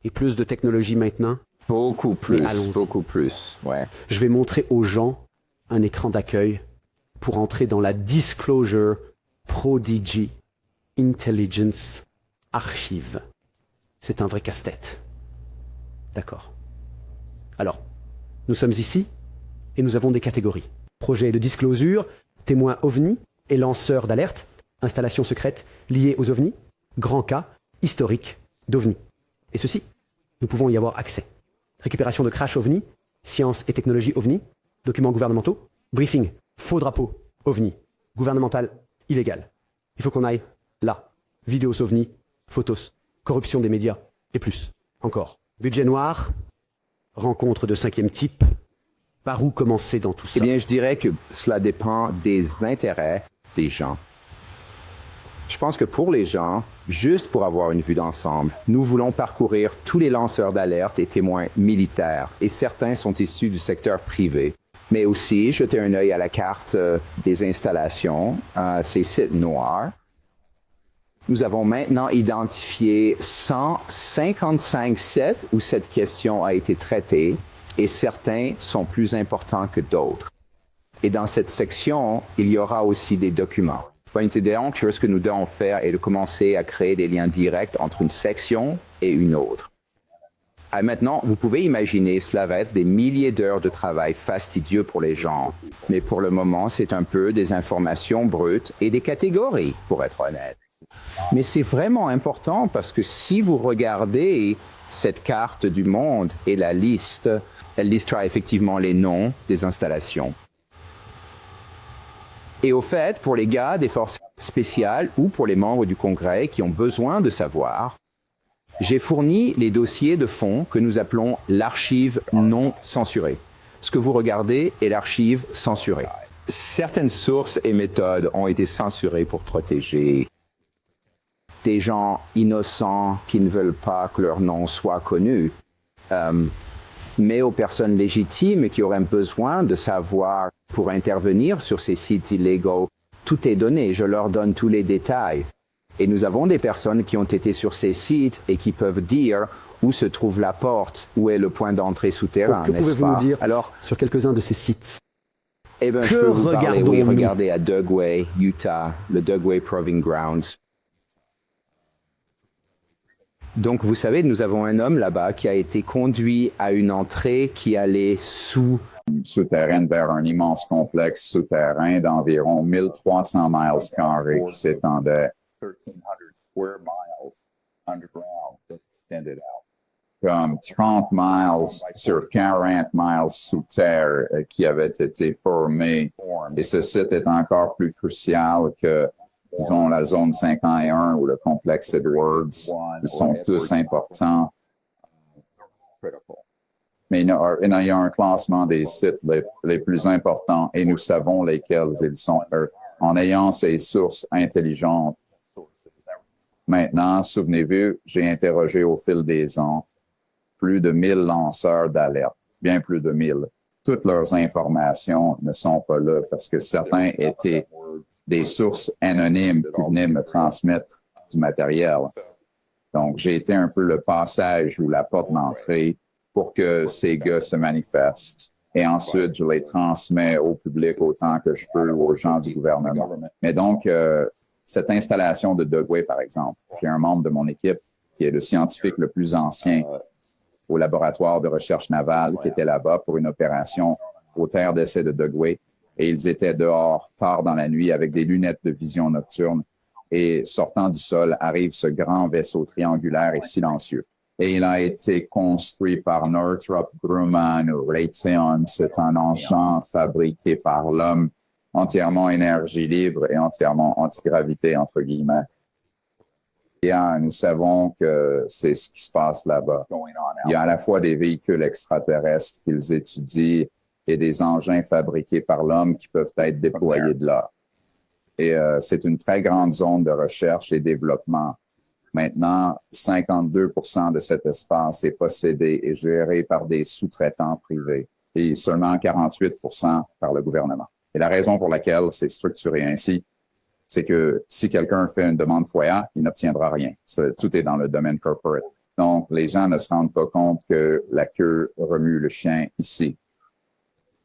et plus de technologie maintenant. Beaucoup plus, ouais. Je vais montrer aux gens un écran d'accueil pour entrer dans la Disclosure Prodigy Intelligence Archive. C'est un vrai casse-tête. D'accord. Alors, nous sommes ici et nous avons des catégories. Projet de disclosure, témoin OVNI et lanceur d'alerte, installation secrète liée aux OVNI, grand cas, historique d'OVNI. Et ceci, nous pouvons y avoir accès. Récupération de crash OVNI, sciences et technologies OVNI, documents gouvernementaux, briefing, faux drapeau OVNI, gouvernemental illégal. Il faut qu'on aille là. Vidéos OVNI, photos, corruption des médias et plus. Encore. Budget noir, rencontre de 5e type. Par où commencer dans tout ça? Eh bien, je dirais que cela dépend des intérêts des gens. Je pense que pour les gens, juste pour avoir une vue d'ensemble, nous voulons parcourir tous les lanceurs d'alerte et témoins militaires, et certains sont issus du secteur privé. Mais aussi, jeter un œil à la carte des installations, ces sites noirs. Nous avons maintenant identifié 155 sites où cette question a été traitée, et certains sont plus importants que d'autres. Et dans cette section, il y aura aussi des documents. Donc, ce que nous devons faire est de commencer à créer des liens directs entre une section et une autre. Et maintenant, vous pouvez imaginer, cela va être des milliers d'heures de travail fastidieux pour les gens. Mais pour le moment, c'est un peu des informations brutes et des catégories, pour être honnête. Mais c'est vraiment important parce que si vous regardez cette carte du monde et la liste, elle listera effectivement les noms des installations. Et au fait, pour les gars des forces spéciales ou pour les membres du Congrès qui ont besoin de savoir, j'ai fourni les dossiers de fonds que nous appelons l'archive non censurée. Ce que vous regardez est l'archive censurée. Certaines sources et méthodes ont été censurées pour protéger des gens innocents qui ne veulent pas que leur nom soit connu. Mais aux personnes légitimes qui auraient besoin de savoir pour intervenir sur ces sites illégaux, tout est donné, je leur donne tous les détails. Et nous avons des personnes qui ont été sur ces sites et qui peuvent dire où se trouve la porte, où est le point d'entrée souterrain, que n'est-ce pouvez-vous pas? nous dire Alors, sur quelques-uns de ces sites? Eh bien, je peux vous parler, oui, regardez à Dugway, Utah, le Dugway Proving Grounds. Donc, vous savez, nous avons un homme là-bas qui a été conduit à une entrée qui allait souterraine vers un immense complexe souterrain d'environ 1300 miles carrés qui s'étendait comme 30 miles sur 40 miles sous terre qui avaient été formés. Et ce site est encore plus crucial que, disons, la zone 51 ou le complexe Edwards. Ils sont tous importants. Mais il y a un classement des sites les plus importants et nous savons lesquels ils sont, en ayant ces sources intelligentes. Maintenant, souvenez-vous, j'ai interrogé au fil des ans plus de 1000 lanceurs d'alerte, bien plus de 1000. Toutes leurs informations ne sont pas là parce que certains étaient des sources anonymes qui venaient me transmettre du matériel. Donc, j'ai été un peu le passage ou la porte d'entrée pour que ces gars se manifestent. Et ensuite, je les transmets au public autant que je peux aux gens du gouvernement. Mais donc, cette installation de Dugway, par exemple, j'ai un membre de mon équipe qui est le scientifique le plus ancien au laboratoire de recherche navale qui était là-bas pour une opération aux terres d'essai de Dugway. Et ils étaient dehors tard dans la nuit avec des lunettes de vision nocturne. Et sortant du sol, arrive ce grand vaisseau triangulaire et silencieux. Et il a été construit par Northrop Grumman ou Raytheon. C'est un engin fabriqué par l'homme, entièrement énergie libre et entièrement antigravité, entre guillemets. Et nous savons que c'est ce qui se passe là-bas. Il y a à la fois des véhicules extraterrestres qu'ils étudient et des engins fabriqués par l'homme qui peuvent être déployés de là. Et c'est une très grande zone de recherche et développement. Maintenant, 52% de cet espace est possédé et géré par des sous-traitants privés et seulement 48% par le gouvernement. Et la raison pour laquelle c'est structuré ainsi, c'est que si quelqu'un fait une demande FOIA, il n'obtiendra rien. Tout est dans le domaine corporate. Donc, les gens ne se rendent pas compte que la queue remue le chien ici.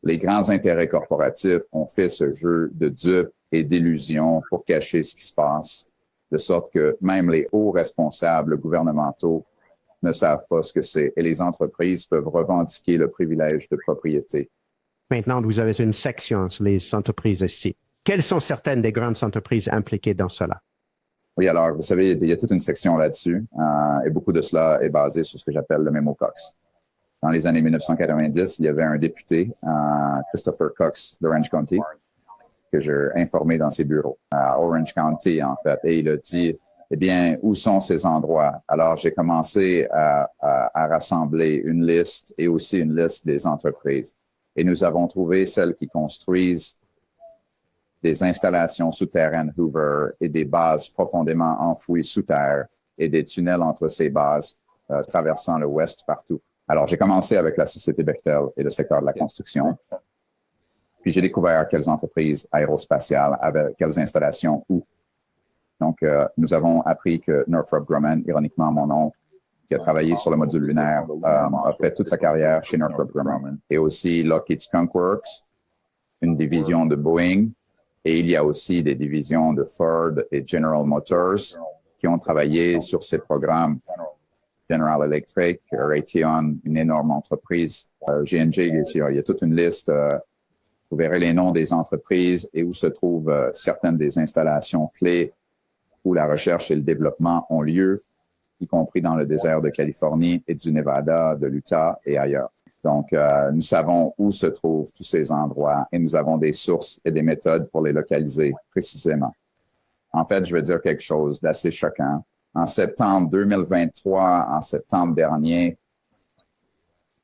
Les grands intérêts corporatifs ont fait ce jeu de dupes et d'illusions pour cacher ce qui se passe, de sorte que même les hauts responsables gouvernementaux ne savent pas ce que c'est. Et les entreprises peuvent revendiquer le privilège de propriété. Maintenant, vous avez une section sur les entreprises ici. Quelles sont certaines des grandes entreprises impliquées dans cela? Oui, alors, vous savez, il y a toute une section là-dessus et beaucoup de cela est basé sur ce que j'appelle le mémo Cox. Dans les années 1990, il y avait un député, Christopher Cox d'Orange County, que j'ai informé dans ses bureaux, à Orange County, en fait. Et il a dit, eh bien, où sont ces endroits? Alors, j'ai commencé à rassembler une liste et aussi une liste des entreprises. Et nous avons trouvé celles qui construisent des installations souterraines Hoover et des bases profondément enfouies sous terre et des tunnels entre ces bases traversant le ouest partout. Alors, j'ai commencé avec la société Bechtel et le secteur de la construction. Puis, j'ai découvert quelles entreprises aérospatiales avaient quelles installations où. Donc, nous avons appris que Northrop Grumman, ironiquement mon oncle, qui a travaillé sur le module lunaire, a fait toute sa carrière chez Northrop Grumman. Et aussi Lockheed Skunk Works, une division de Boeing. Et il y a aussi des divisions de Ford et General Motors qui ont travaillé sur ces programmes. General Electric, Raytheon, une énorme entreprise, G&J, il y a toute une liste. Vous verrez les noms des entreprises et où se trouvent certaines des installations clés où la recherche et le développement ont lieu, y compris dans le désert de Californie et du Nevada, de l'Utah et ailleurs. Donc, nous savons où se trouvent tous ces endroits et nous avons des sources et des méthodes pour les localiser précisément. En fait, je vais dire quelque chose d'assez choquant. En septembre 2023, en septembre dernier,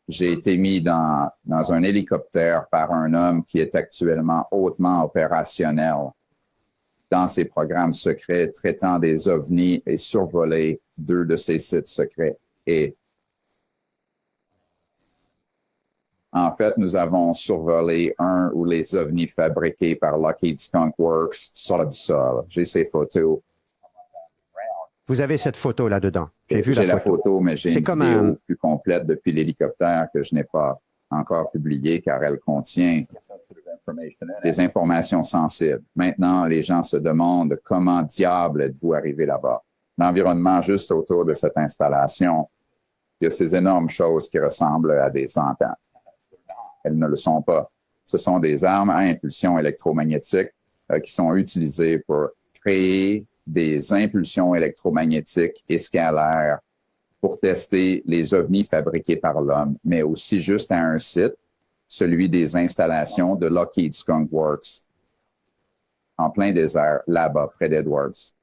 j'ai été mis dans un hélicoptère par un homme qui est actuellement hautement opérationnel dans ses programmes secrets, traitant des ovnis et survolé 2 de ces sites secrets. Et en fait, nous avons survolé un ou les ovnis fabriqués par Lockheed Skunk Works sortent du sol. J'ai ces photos. Vous avez cette photo là-dedans. J'ai vu la photo, mais j'ai une vidéo plus complète depuis l'hélicoptère que je n'ai pas encore publiée car elle contient des informations sensibles. Maintenant, les gens se demandent comment diable êtes-vous arrivé là-bas. L'environnement juste autour de cette installation, il y a ces énormes choses qui ressemblent à des antennes. Elles ne le sont pas. Ce sont des armes à impulsion électromagnétique qui sont utilisées pour créer des impulsions électromagnétiques et scalaires pour tester les ovnis fabriqués par l'homme, mais aussi juste à un site, celui des installations de Lockheed Skunk Works, en plein désert, là-bas, près d'Edwards.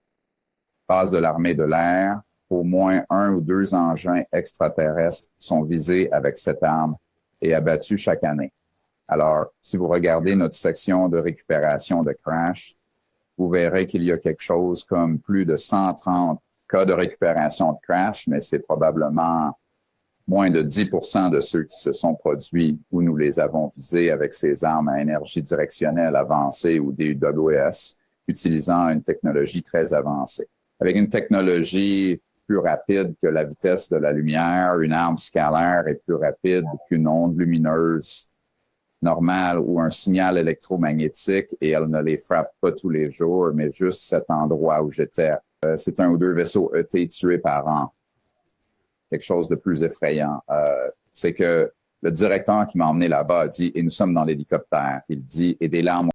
Base de l'armée de l'air, au moins 1 ou 2 engins extraterrestres sont visés avec cette arme et abattus chaque année. Alors, si vous regardez notre section de récupération de crash, vous verrez qu'il y a quelque chose comme plus de 130 cas de récupération de crash, mais c'est probablement moins de 10% de ceux qui se sont produits où nous les avons visés avec ces armes à énergie directionnelle avancée ou des UWS, utilisant une technologie très avancée. Avec une technologie plus rapide que la vitesse de la lumière, une arme scalaire est plus rapide qu'une onde lumineuse normale ou un signal électromagnétique et elle ne les frappe pas tous les jours, mais juste cet endroit où j'étais. C'est 1 ou 2 vaisseaux ET tués par an. Quelque chose de plus effrayant. C'est que le directeur qui m'a emmené là-bas a dit, et nous sommes dans l'hélicoptère, il dit, et des larmes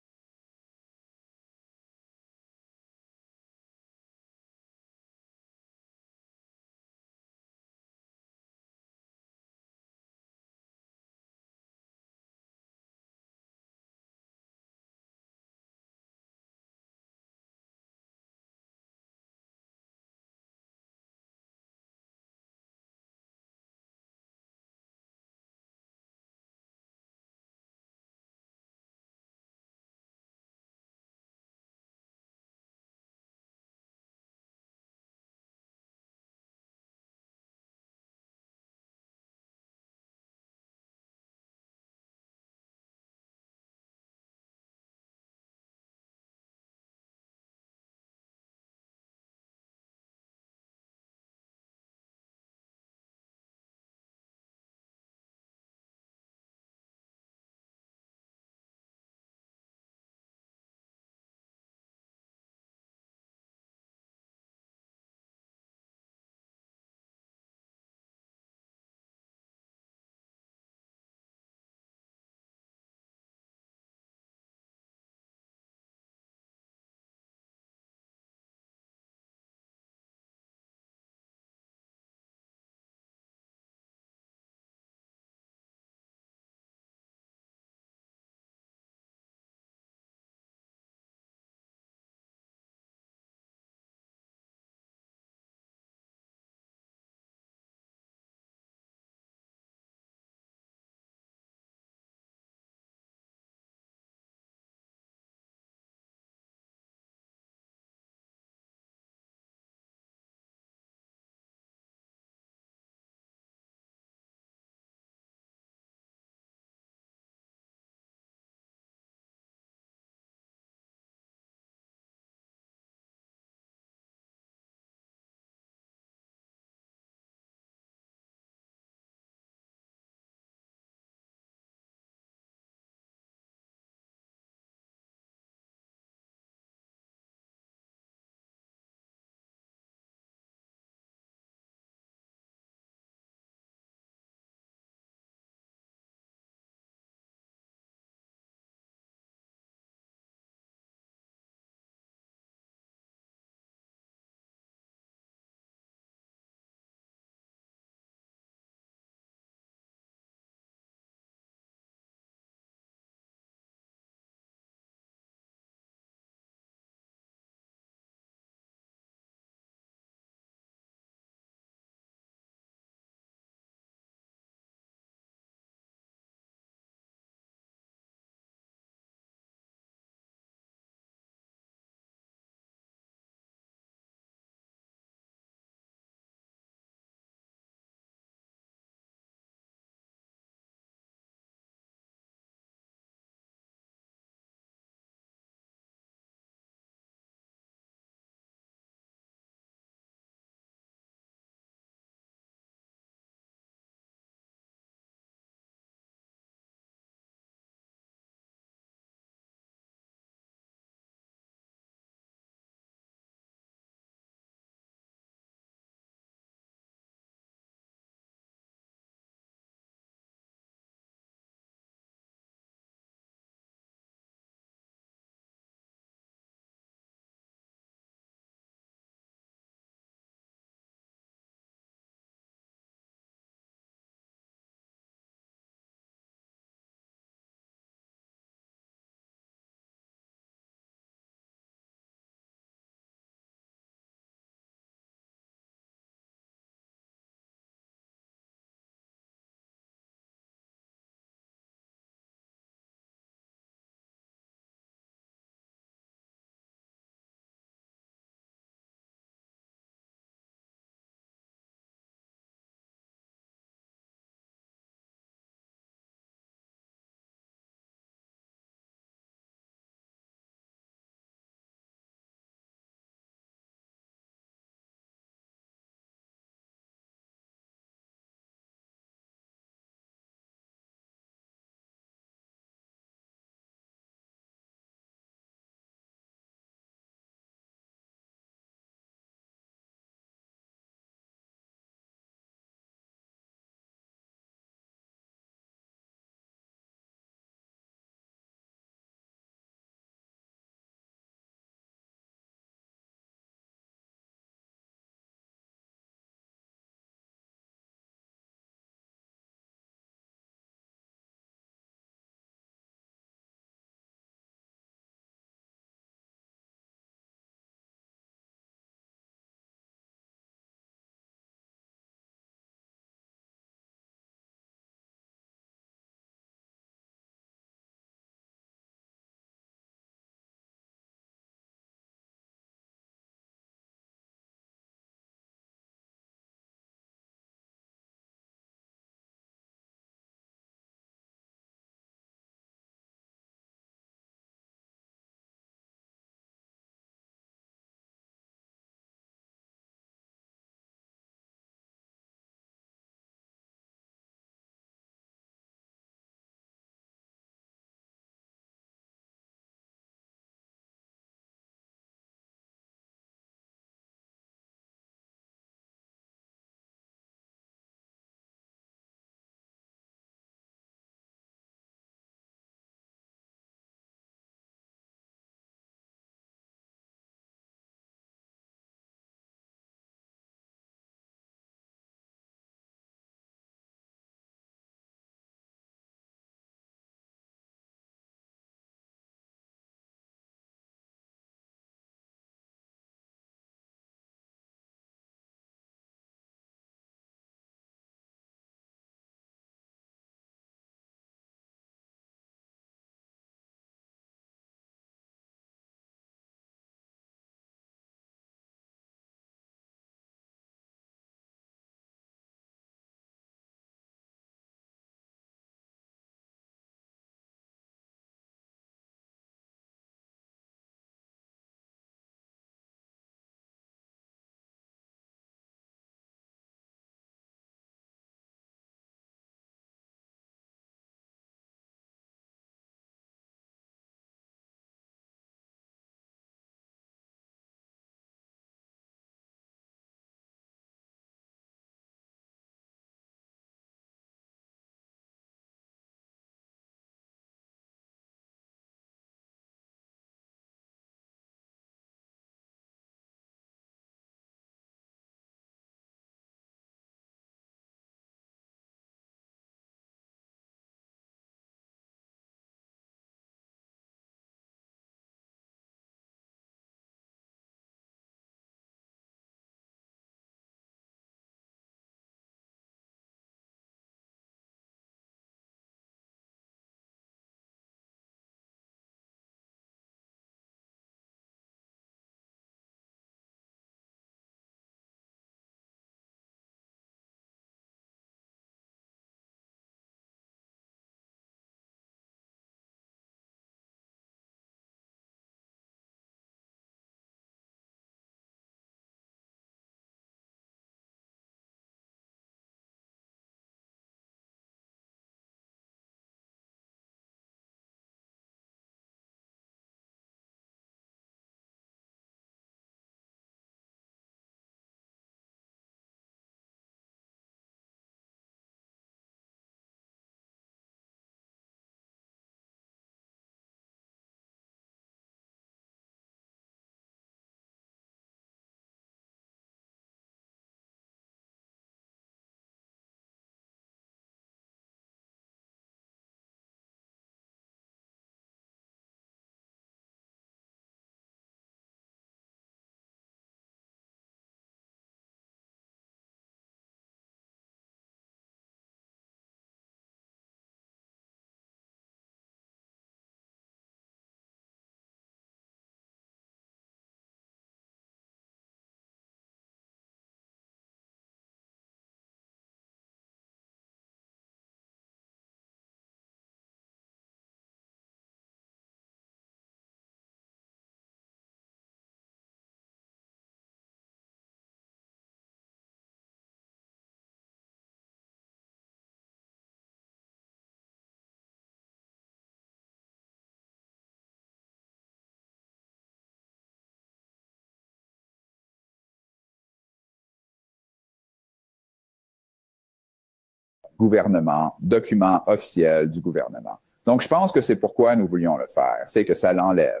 gouvernement, document officiel du gouvernement. Donc, je pense que c'est pourquoi nous voulions le faire, c'est que ça l'enlève.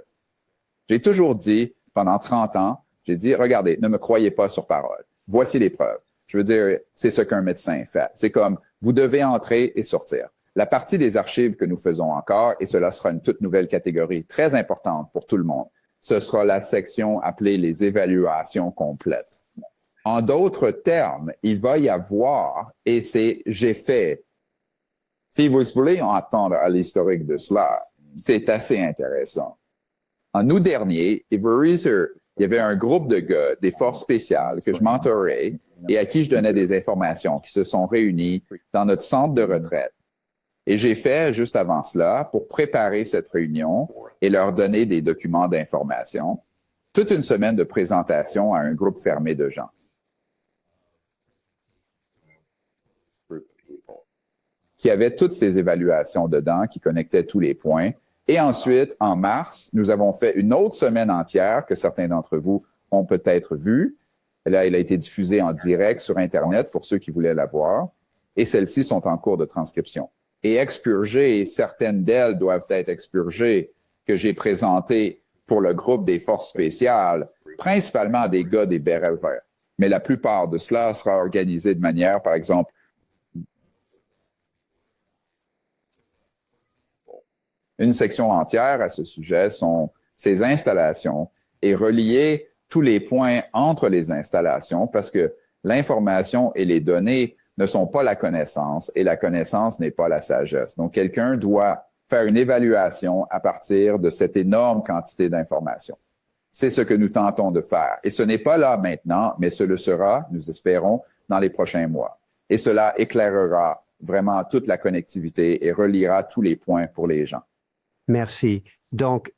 J'ai toujours dit, pendant 30 ans, j'ai dit, regardez, ne me croyez pas sur parole. Voici les preuves. Je veux dire, c'est ce qu'un médecin fait. C'est comme, vous devez entrer et sortir. La partie des archives que nous faisons encore, et cela sera une toute nouvelle catégorie très importante pour tout le monde, ce sera la section appelée les évaluations complètes. En d'autres termes, il va y avoir, et c'est j'ai fait, si vous voulez entendre à l'historique de cela, c'est assez intéressant. En août dernier, il y avait un groupe de gars des forces spéciales que je mentorais et à qui je donnais des informations qui se sont réunis dans notre centre de retraite. Et j'ai fait, juste avant cela, pour préparer cette réunion et leur donner des documents d'information, toute une semaine de présentation à un groupe fermé de gens. Qui avait toutes ces évaluations dedans, qui connectaient tous les points. Et ensuite, en mars, nous avons fait une autre semaine entière que certains d'entre vous ont peut-être vue. Là, elle a été diffusée en direct sur Internet pour ceux qui voulaient la voir. Et celles-ci sont en cours de transcription. Et expurgées, certaines d'elles doivent être expurgées, que j'ai présentées pour le groupe des forces spéciales, principalement des gars des bérets verts. Mais la plupart de cela sera organisé de manière, par exemple, une section entière à ce sujet sont ces installations et relier tous les points entre les installations parce que l'information et les données ne sont pas la connaissance et la connaissance n'est pas la sagesse. Donc, quelqu'un doit faire une évaluation à partir de cette énorme quantité d'informations. C'est ce que nous tentons de faire. Et ce n'est pas là maintenant, mais ce le sera, nous espérons, dans les prochains mois. Et cela éclairera vraiment toute la connectivité et reliera tous les points pour les gens. Merci. Donc,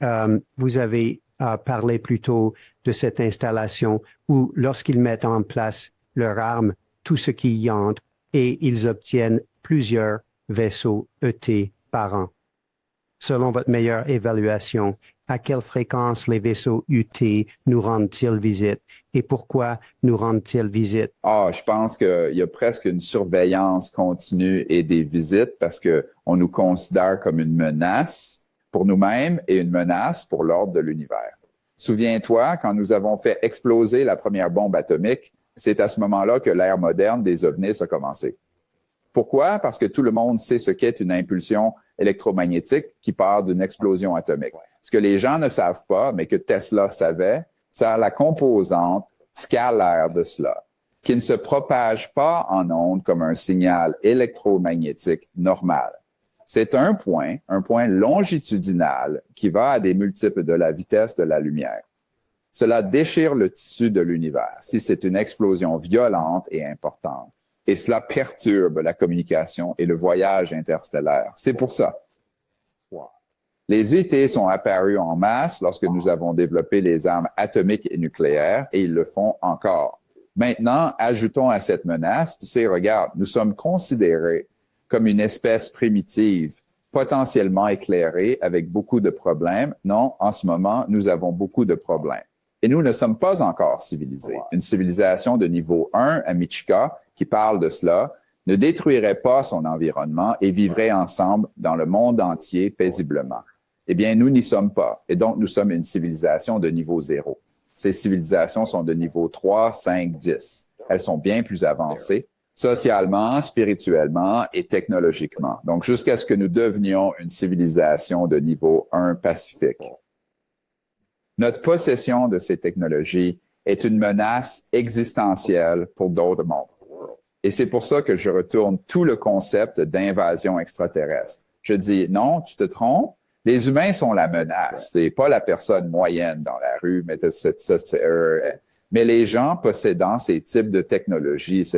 vous avez parlé plutôt de cette installation où, lorsqu'ils mettent en place leur arme, tout ce qui y entre, et ils obtiennent plusieurs vaisseaux ET par an. Selon votre meilleure évaluation, à quelle fréquence les vaisseaux UT nous rendent-ils visite et pourquoi nous rendent-ils visite? Je pense qu'il y a presque une surveillance continue et des visites parce que on nous considère comme une menace pour nous-mêmes et une menace pour l'ordre de l'univers. Souviens-toi, quand nous avons fait exploser la première bombe atomique, c'est à ce moment-là que l'ère moderne des ovnis a commencé. Pourquoi? Parce que tout le monde sait ce qu'est une impulsion électromagnétique qui part d'une explosion atomique. Ce que les gens ne savent pas, mais que Tesla savait, c'est la composante scalaire de cela, qui ne se propage pas en ondes comme un signal électromagnétique normal. C'est un point longitudinal qui va à des multiples de la vitesse de la lumière. Cela déchire le tissu de l'univers si c'est une explosion violente et importante. Et cela perturbe la communication et le voyage interstellaire. C'est pour ça. Les UT sont apparus en masse lorsque nous avons développé les armes atomiques et nucléaires et ils le font encore. Maintenant, ajoutons à cette menace, tu sais, regarde, nous sommes considérés comme une espèce primitive, potentiellement éclairée avec beaucoup de problèmes. Non, en ce moment, nous avons beaucoup de problèmes. Et nous ne sommes pas encore civilisés. Une civilisation de niveau 1 à Michika, qui parle de cela, ne détruirait pas son environnement et vivrait ensemble dans le monde entier paisiblement. Eh bien, nous n'y sommes pas. Et donc, nous sommes une civilisation de niveau 0. Ces civilisations sont de niveau 3, 5, 10. Elles sont bien plus avancées, socialement, spirituellement et technologiquement. Donc, jusqu'à ce que nous devenions une civilisation de niveau 1 pacifique. Notre possession de ces technologies est une menace existentielle pour d'autres mondes. Et c'est pour ça que je retourne tout le concept d'invasion extraterrestre. Je dis, non, tu te trompes. Les humains sont la menace. C'est pas la personne moyenne dans la rue, mais les gens possédant ces types de technologies,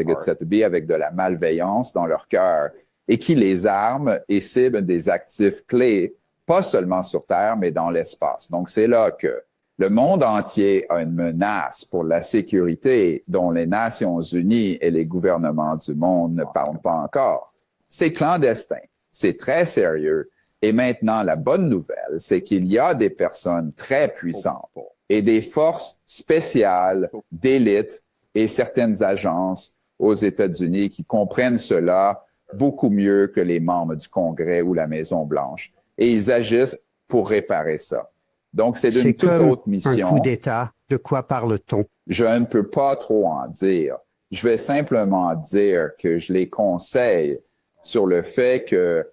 avec de la malveillance dans leur cœur et qui les arment et ciblent des actifs clés, pas seulement sur Terre, mais dans l'espace. Donc, c'est là que le monde entier a une menace pour la sécurité dont les Nations unies et les gouvernements du monde ne parlent pas encore. C'est clandestin, c'est très sérieux. Et maintenant, la bonne nouvelle, c'est qu'il y a des personnes très puissantes et des forces spéciales d'élite et certaines agences aux États-Unis qui comprennent cela beaucoup mieux que les membres du Congrès ou la Maison-Blanche. Et ils agissent pour réparer ça. Donc, c'est d'une toute autre mission. Un coup d'État, de quoi parle-t-on? Je ne peux pas trop en dire. Je vais simplement dire que je les conseille sur le fait que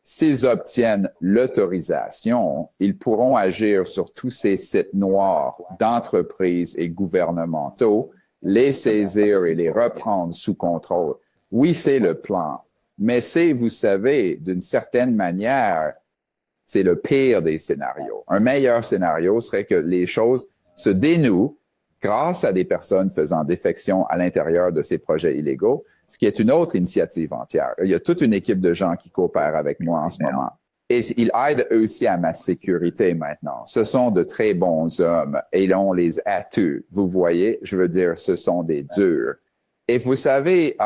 s'ils obtiennent l'autorisation, ils pourront agir sur tous ces sites noirs d'entreprises et gouvernementaux, les saisir et les reprendre sous contrôle. Oui, c'est le plan, mais c'est, vous savez, d'une certaine manière, c'est le pire des scénarios. Un meilleur scénario serait que les choses se dénouent grâce à des personnes faisant défection à l'intérieur de ces projets illégaux, ce qui est une autre initiative entière. Il y a toute une équipe de gens qui coopèrent avec moi en ce moment. Et ils aident eux aussi à ma sécurité maintenant. Ce sont de très bons hommes et ils ont les atouts. Vous voyez, je veux dire, ce sont des durs. Et vous savez,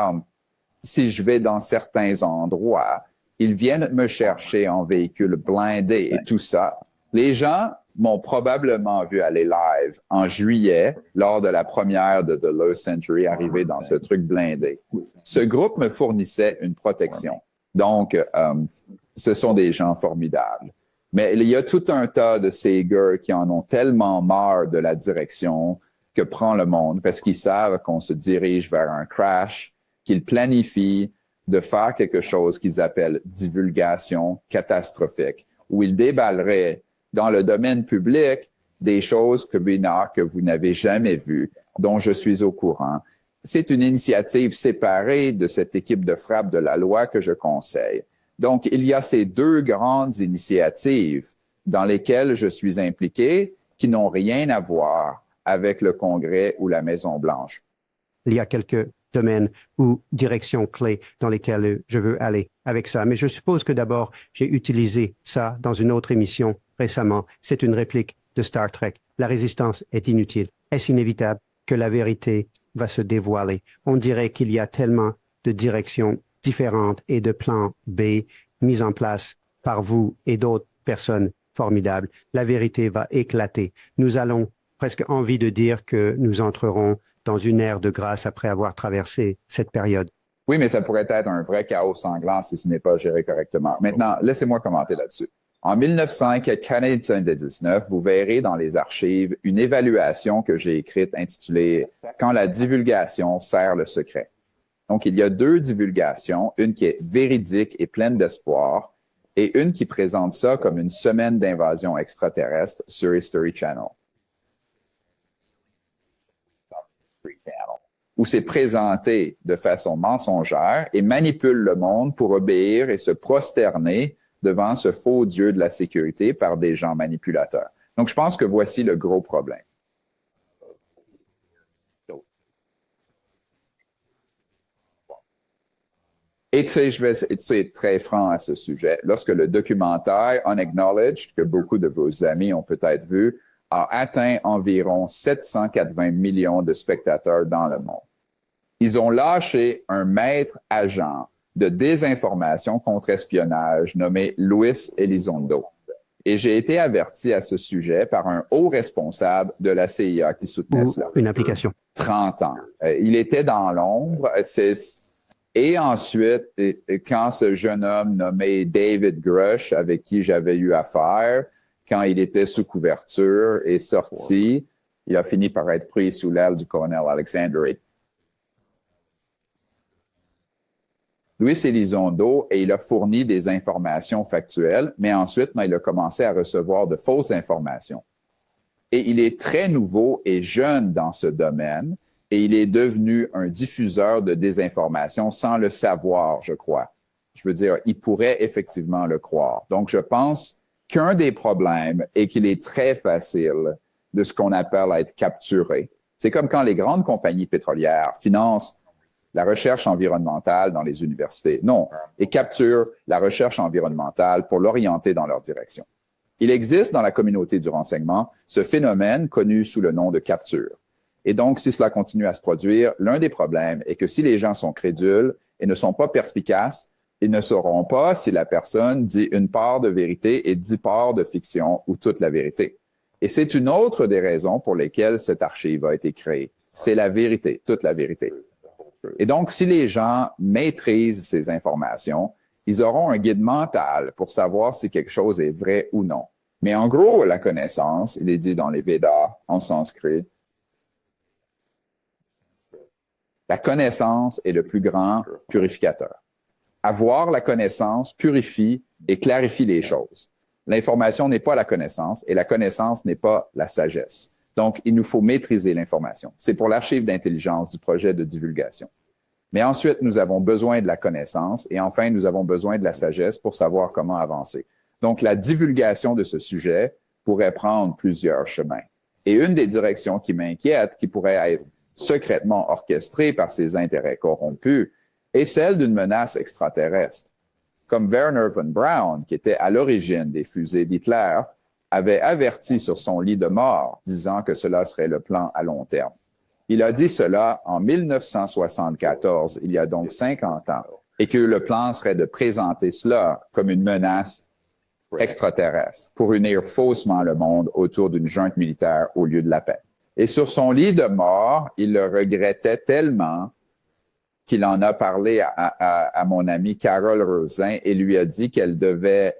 si je vais dans certains endroits, ils viennent me chercher en véhicule blindé et tout ça. Les gens m'ont probablement vu aller live en juillet lors de la première de The Low Century arrivé dans ce truc blindé. Ce groupe me fournissait une protection. Donc, ce sont des gens formidables. Mais il y a tout un tas de ces gars qui en ont tellement marre de la direction que prend le monde parce qu'ils savent qu'on se dirige vers un crash, qu'ils planifient de faire quelque chose qu'ils appellent divulgation catastrophique, où ils déballeraient dans le domaine public des choses que vous n'avez jamais vues, dont je suis au courant. C'est une initiative séparée de cette équipe de frappe de la loi que je conseille. Donc, il y a ces deux grandes initiatives dans lesquelles je suis impliqué qui n'ont rien à voir avec le Congrès ou la Maison-Blanche. Il y a quelques domaines ou directions clés dans lesquelles je veux aller avec ça. Mais je suppose que d'abord, j'ai utilisé ça dans une autre émission récemment. C'est une réplique de Star Trek. La résistance est inutile. Est-ce inévitable que la vérité va se dévoiler? On dirait qu'il y a tellement de directions différentes et de plans B mis en place par vous et d'autres personnes formidables. La vérité va éclater. Nous allons presque envie de dire que nous entrerons dans une ère de grâce après avoir traversé cette période. Oui, mais ça pourrait être un vrai chaos sanglant si ce n'est pas géré correctement. Maintenant, laissez-moi commenter là-dessus. En 1999, vous verrez dans les archives une évaluation que j'ai écrite intitulée « Quand la divulgation sert le secret ». Donc, il y a deux divulgations, une qui est véridique et pleine d'espoir et une qui présente ça comme une semaine d'invasion extraterrestre sur History Channel, où c'est présenté de façon mensongère et manipule le monde pour obéir et se prosterner devant ce faux dieu de la sécurité par des gens manipulateurs. Donc, je pense que voici le gros problème. Et tu sais, je vais être très franc à ce sujet. Lorsque le documentaire Unacknowledged, que beaucoup de vos amis ont peut-être vu, a atteint environ 780 millions de spectateurs dans le monde, ils ont lâché un maître agent de désinformation contre espionnage nommé Luis Elizondo. Et j'ai été averti à ce sujet par un haut responsable de la CIA qui soutenait cela. Une application. 30 ans. Il était dans l'ombre. Et ensuite, quand ce jeune homme nommé David Grush, avec qui j'avais eu affaire, quand il était sous couverture, est sorti, il a fini par être pris sous l'aile du colonel Alexandre. Luis Elizondo, et il a fourni des informations factuelles, mais ensuite, il a commencé à recevoir de fausses informations. Et il est très nouveau et jeune dans ce domaine, et il est devenu un diffuseur de désinformation sans le savoir, je crois. Je veux dire, il pourrait effectivement le croire. Donc, je pense qu'un des problèmes est qu'il est très facile de ce qu'on appelle être capturé. C'est comme quand les grandes compagnies pétrolières financent la recherche environnementale dans les universités. Non, et capturent la recherche environnementale pour l'orienter dans leur direction. Il existe dans la communauté du renseignement ce phénomène connu sous le nom de capture. Et donc, si cela continue à se produire, l'un des problèmes est que si les gens sont crédules et ne sont pas perspicaces, ils ne sauront pas si la personne dit une part de vérité et 10 parts de fiction ou toute la vérité. Et c'est une autre des raisons pour lesquelles cette archive a été créée. C'est la vérité, toute la vérité. Et donc, si les gens maîtrisent ces informations, ils auront un guide mental pour savoir si quelque chose est vrai ou non. Mais en gros, la connaissance, il est dit dans les Védas, en sanskrit, la connaissance est le plus grand purificateur. Avoir la connaissance purifie et clarifie les choses. L'information n'est pas la connaissance et la connaissance n'est pas la sagesse. Donc, il nous faut maîtriser l'information. C'est pour l'archive d'intelligence du projet de divulgation. Mais ensuite, nous avons besoin de la connaissance et enfin, nous avons besoin de la sagesse pour savoir comment avancer. Donc, la divulgation de ce sujet pourrait prendre plusieurs chemins. Et une des directions qui m'inquiète, qui pourrait être secrètement orchestrée par ces intérêts corrompus, est celle d'une menace extraterrestre. Comme Werner von Braun, qui était à l'origine des fusées d'Hitler, avait averti sur son lit de mort, disant que cela serait le plan à long terme. Il a dit cela en 1974, il y a donc 50 ans, et que le plan serait de présenter cela comme une menace extraterrestre pour unir faussement le monde autour d'une junte militaire au lieu de la paix. Et sur son lit de mort, il le regrettait tellement qu'il en a parlé à mon amie Carole Rosin et lui a dit qu'elle devait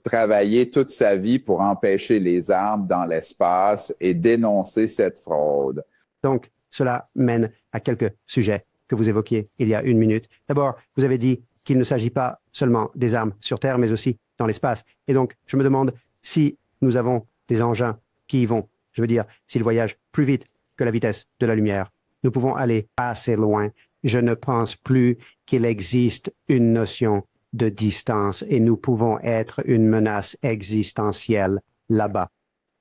travailler toute sa vie pour empêcher les armes dans l'espace et dénoncer cette fraude. Donc, cela mène à quelques sujets que vous évoquiez il y a une minute. D'abord, vous avez dit qu'il ne s'agit pas seulement des armes sur Terre, mais aussi dans l'espace. Et donc, je me demande si nous avons des engins qui y vont. Je veux dire, s'ils voyagent plus vite que la vitesse de la lumière. Nous pouvons aller assez loin. Je ne pense plus qu'il existe une notion de distance et nous pouvons être une menace existentielle là-bas.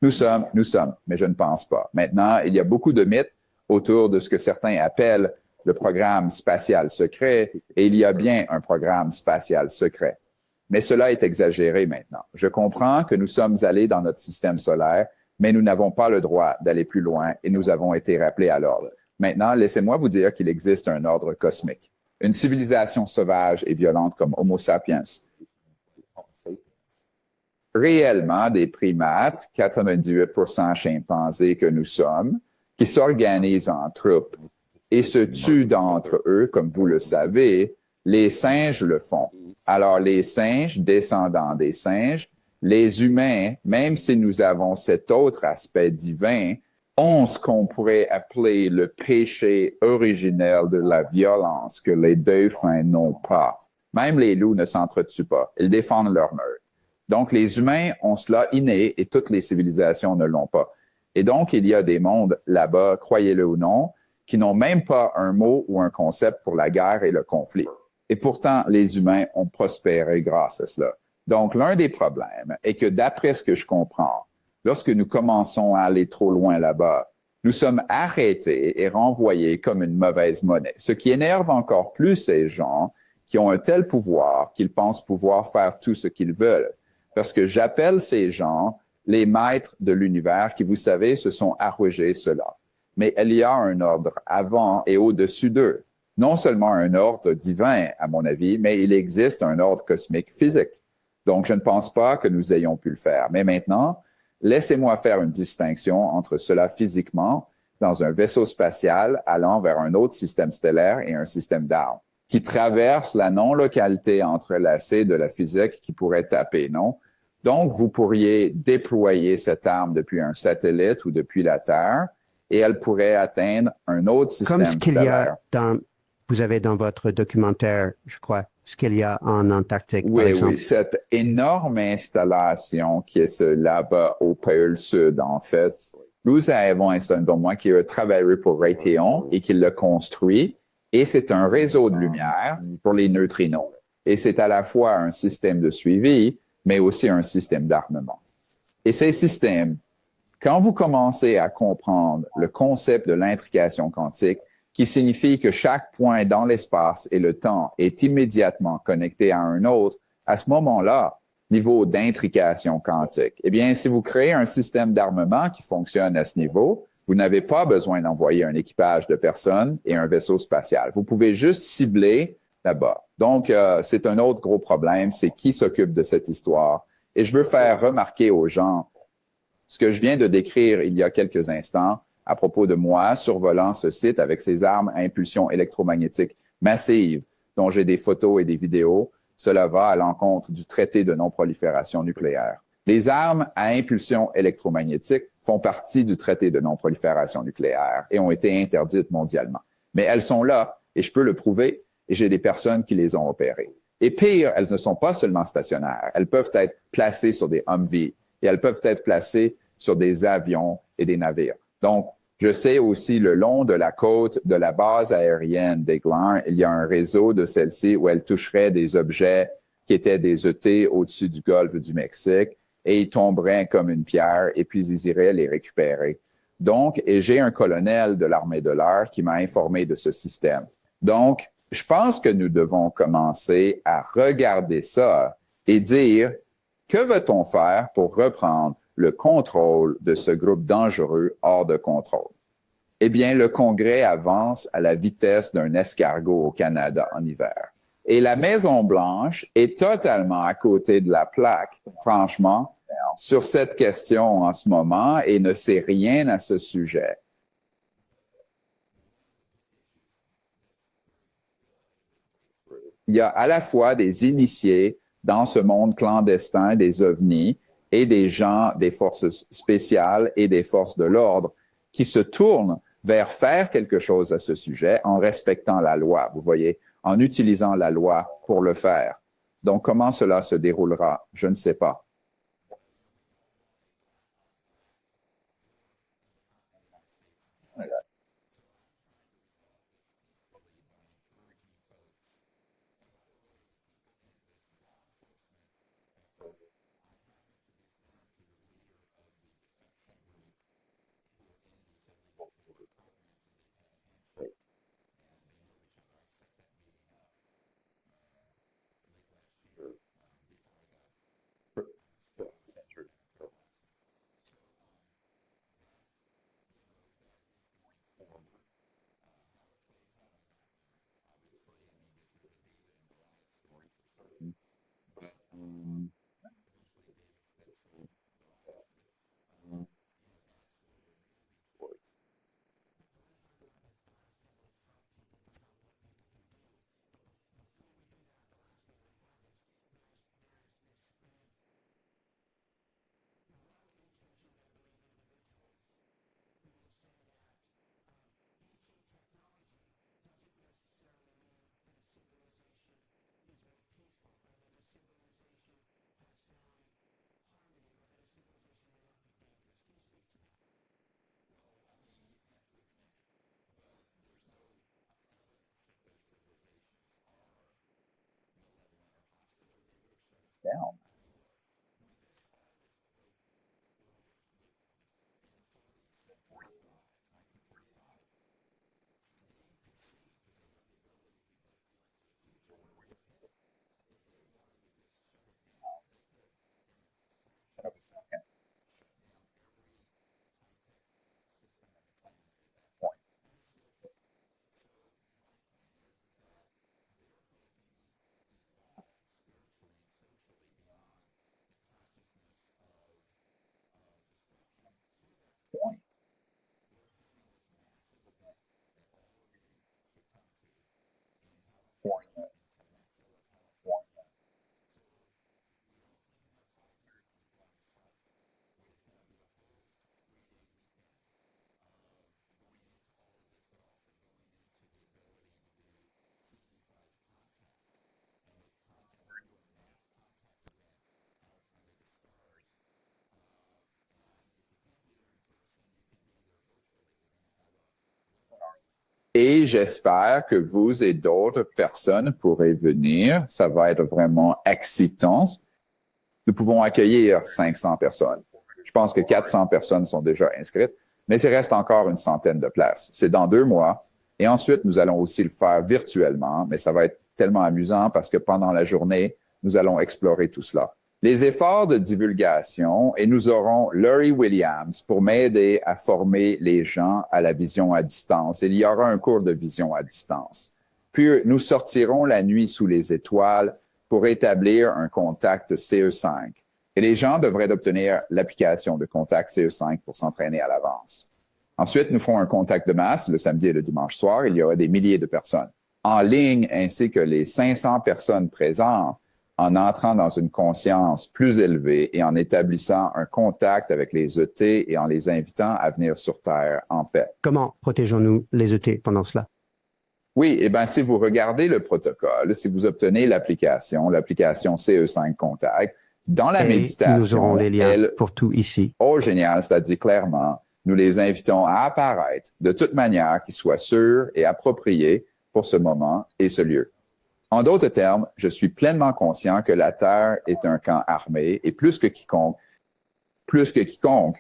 Nous sommes, mais je ne pense pas. Maintenant, il y a beaucoup de mythes autour de ce que certains appellent le programme spatial secret, et il y a bien un programme spatial secret. Mais cela est exagéré maintenant. Je comprends que nous sommes allés dans notre système solaire, mais nous n'avons pas le droit d'aller plus loin et nous avons été rappelés à l'ordre. Maintenant, laissez-moi vous dire qu'il existe un ordre cosmique. Une civilisation sauvage et violente comme Homo sapiens. Réellement des primates, 98% chimpanzés que nous sommes, qui s'organisent en troupes et se tuent d'entre eux, comme vous le savez, les singes le font. Alors les singes, descendants des singes, les humains, même si nous avons cet autre aspect divin, ont ce qu'on pourrait appeler le péché originel de la violence que les dauphins n'ont pas. Même les loups ne s'entretuent pas. Ils défendent leur meute. Donc, les humains ont cela inné et toutes les civilisations ne l'ont pas. Et donc, il y a des mondes là-bas, croyez-le ou non, qui n'ont même pas un mot ou un concept pour la guerre et le conflit. Et pourtant, les humains ont prospéré grâce à cela. Donc, l'un des problèmes est que d'après ce que je comprends, lorsque nous commençons à aller trop loin là-bas, nous sommes arrêtés et renvoyés comme une mauvaise monnaie. Ce qui énerve encore plus ces gens qui ont un tel pouvoir qu'ils pensent pouvoir faire tout ce qu'ils veulent. Parce que j'appelle ces gens les maîtres de l'univers qui, vous savez, se sont arrogés cela. Mais il y a un ordre avant et au-dessus d'eux. Non seulement un ordre divin, à mon avis, mais il existe un ordre cosmique physique. Donc, je ne pense pas que nous ayons pu le faire. Mais maintenant, laissez-moi faire une distinction entre cela physiquement dans un vaisseau spatial allant vers un autre système stellaire et un système d'armes qui traverse la non-localité entrelacée de la physique qui pourrait taper, non? Donc, vous pourriez déployer cette arme depuis un satellite ou depuis la Terre et elle pourrait atteindre un autre système Comme ce qu'il y stellaire. a vous avez dans votre documentaire, je crois, ce qu'il y a en Antarctique, par exemple. Oui, cette énorme installation qui est là-bas au pôle Sud, en fait. Nous avons un son de moi qui a travaillé pour Raytheon et qui l'a construit. Et c'est un réseau de lumière pour les neutrinos. Et c'est à la fois un système de suivi, mais aussi un système d'armement. Et ces systèmes, quand vous commencez à comprendre le concept de l'intrication quantique, qui signifie que chaque point dans l'espace et le temps est immédiatement connecté à un autre, à ce moment-là, niveau d'intrication quantique, eh bien, si vous créez un système d'armement qui fonctionne à ce niveau, vous n'avez pas besoin d'envoyer un équipage de personnes et un vaisseau spatial. Vous pouvez juste cibler là-bas. Donc, c'est un autre gros problème, c'est qui s'occupe de cette histoire. Et je veux faire remarquer aux gens ce que je viens de décrire il y a quelques instants à propos de moi survolant ce site avec ces armes à impulsion électromagnétique massive, dont j'ai des photos et des vidéos, cela va à l'encontre du traité de non-prolifération nucléaire. Les armes à impulsion électromagnétique font partie du traité de non-prolifération nucléaire et ont été interdites mondialement. Mais elles sont là, et je peux le prouver, et j'ai des personnes qui les ont opérées. Et pire, elles ne sont pas seulement stationnaires, elles peuvent être placées sur des Humvee, et elles peuvent être placées sur des avions et des navires. Donc, je sais aussi, le long de la côte de la base aérienne d'Aiglun, il y a un réseau de celles-ci où elles toucheraient des objets qui étaient des ET au-dessus du golfe du Mexique et ils tomberaient comme une pierre et puis ils iraient les récupérer. Donc, et j'ai un colonel de l'armée de l'air qui m'a informé de ce système. Donc, je pense que nous devons commencer à regarder ça et dire, que veut-on faire pour reprendre le contrôle de ce groupe dangereux hors de contrôle? Eh bien, le Congrès avance à la vitesse d'un escargot au Canada en hiver. Et la Maison-Blanche est totalement à côté de la plaque, franchement, sur cette question en ce moment et ne sait rien à ce sujet. Il y a à la fois des initiés dans ce monde clandestin des ovnis et des gens des forces spéciales et des forces de l'ordre qui se tournent vers faire quelque chose à ce sujet en respectant la loi, vous voyez, en utilisant la loi pour le faire. Donc, comment cela se déroulera? Je ne sais pas. Down. Et j'espère que vous et d'autres personnes pourrez venir. Ça va être vraiment excitant. Nous pouvons accueillir 500 personnes. Je pense que 400 personnes sont déjà inscrites, mais il reste encore une centaine de places. C'est dans 2 mois. Et ensuite, nous allons aussi le faire virtuellement, mais ça va être tellement amusant parce que pendant la journée, nous allons explorer tout cela. Les efforts de divulgation, et nous aurons Laurie Williams pour m'aider à former les gens à la vision à distance. Il y aura un cours de vision à distance. Puis, nous sortirons la nuit sous les étoiles pour établir un contact CE5. Et les gens devraient obtenir l'application de contact CE5 pour s'entraîner à l'avance. Ensuite, nous ferons un contact de masse le samedi et le dimanche soir. Il y aura des milliers de personnes en ligne, ainsi que les 500 personnes présentes en entrant dans une conscience plus élevée et en établissant un contact avec les ET et en les invitant à venir sur Terre en paix. Comment protégeons-nous les ET pendant cela? Oui, eh bien, si vous regardez le protocole, si vous obtenez l'application CE5 Contact, dans la méditation, nous aurons les liens pour tout ici. Oh, génial, c'est-à-dire clairement, nous les invitons à apparaître de toute manière qui soit sûre et appropriée pour ce moment et ce lieu. En d'autres termes, je suis pleinement conscient que la Terre est un camp armé et plus que quiconque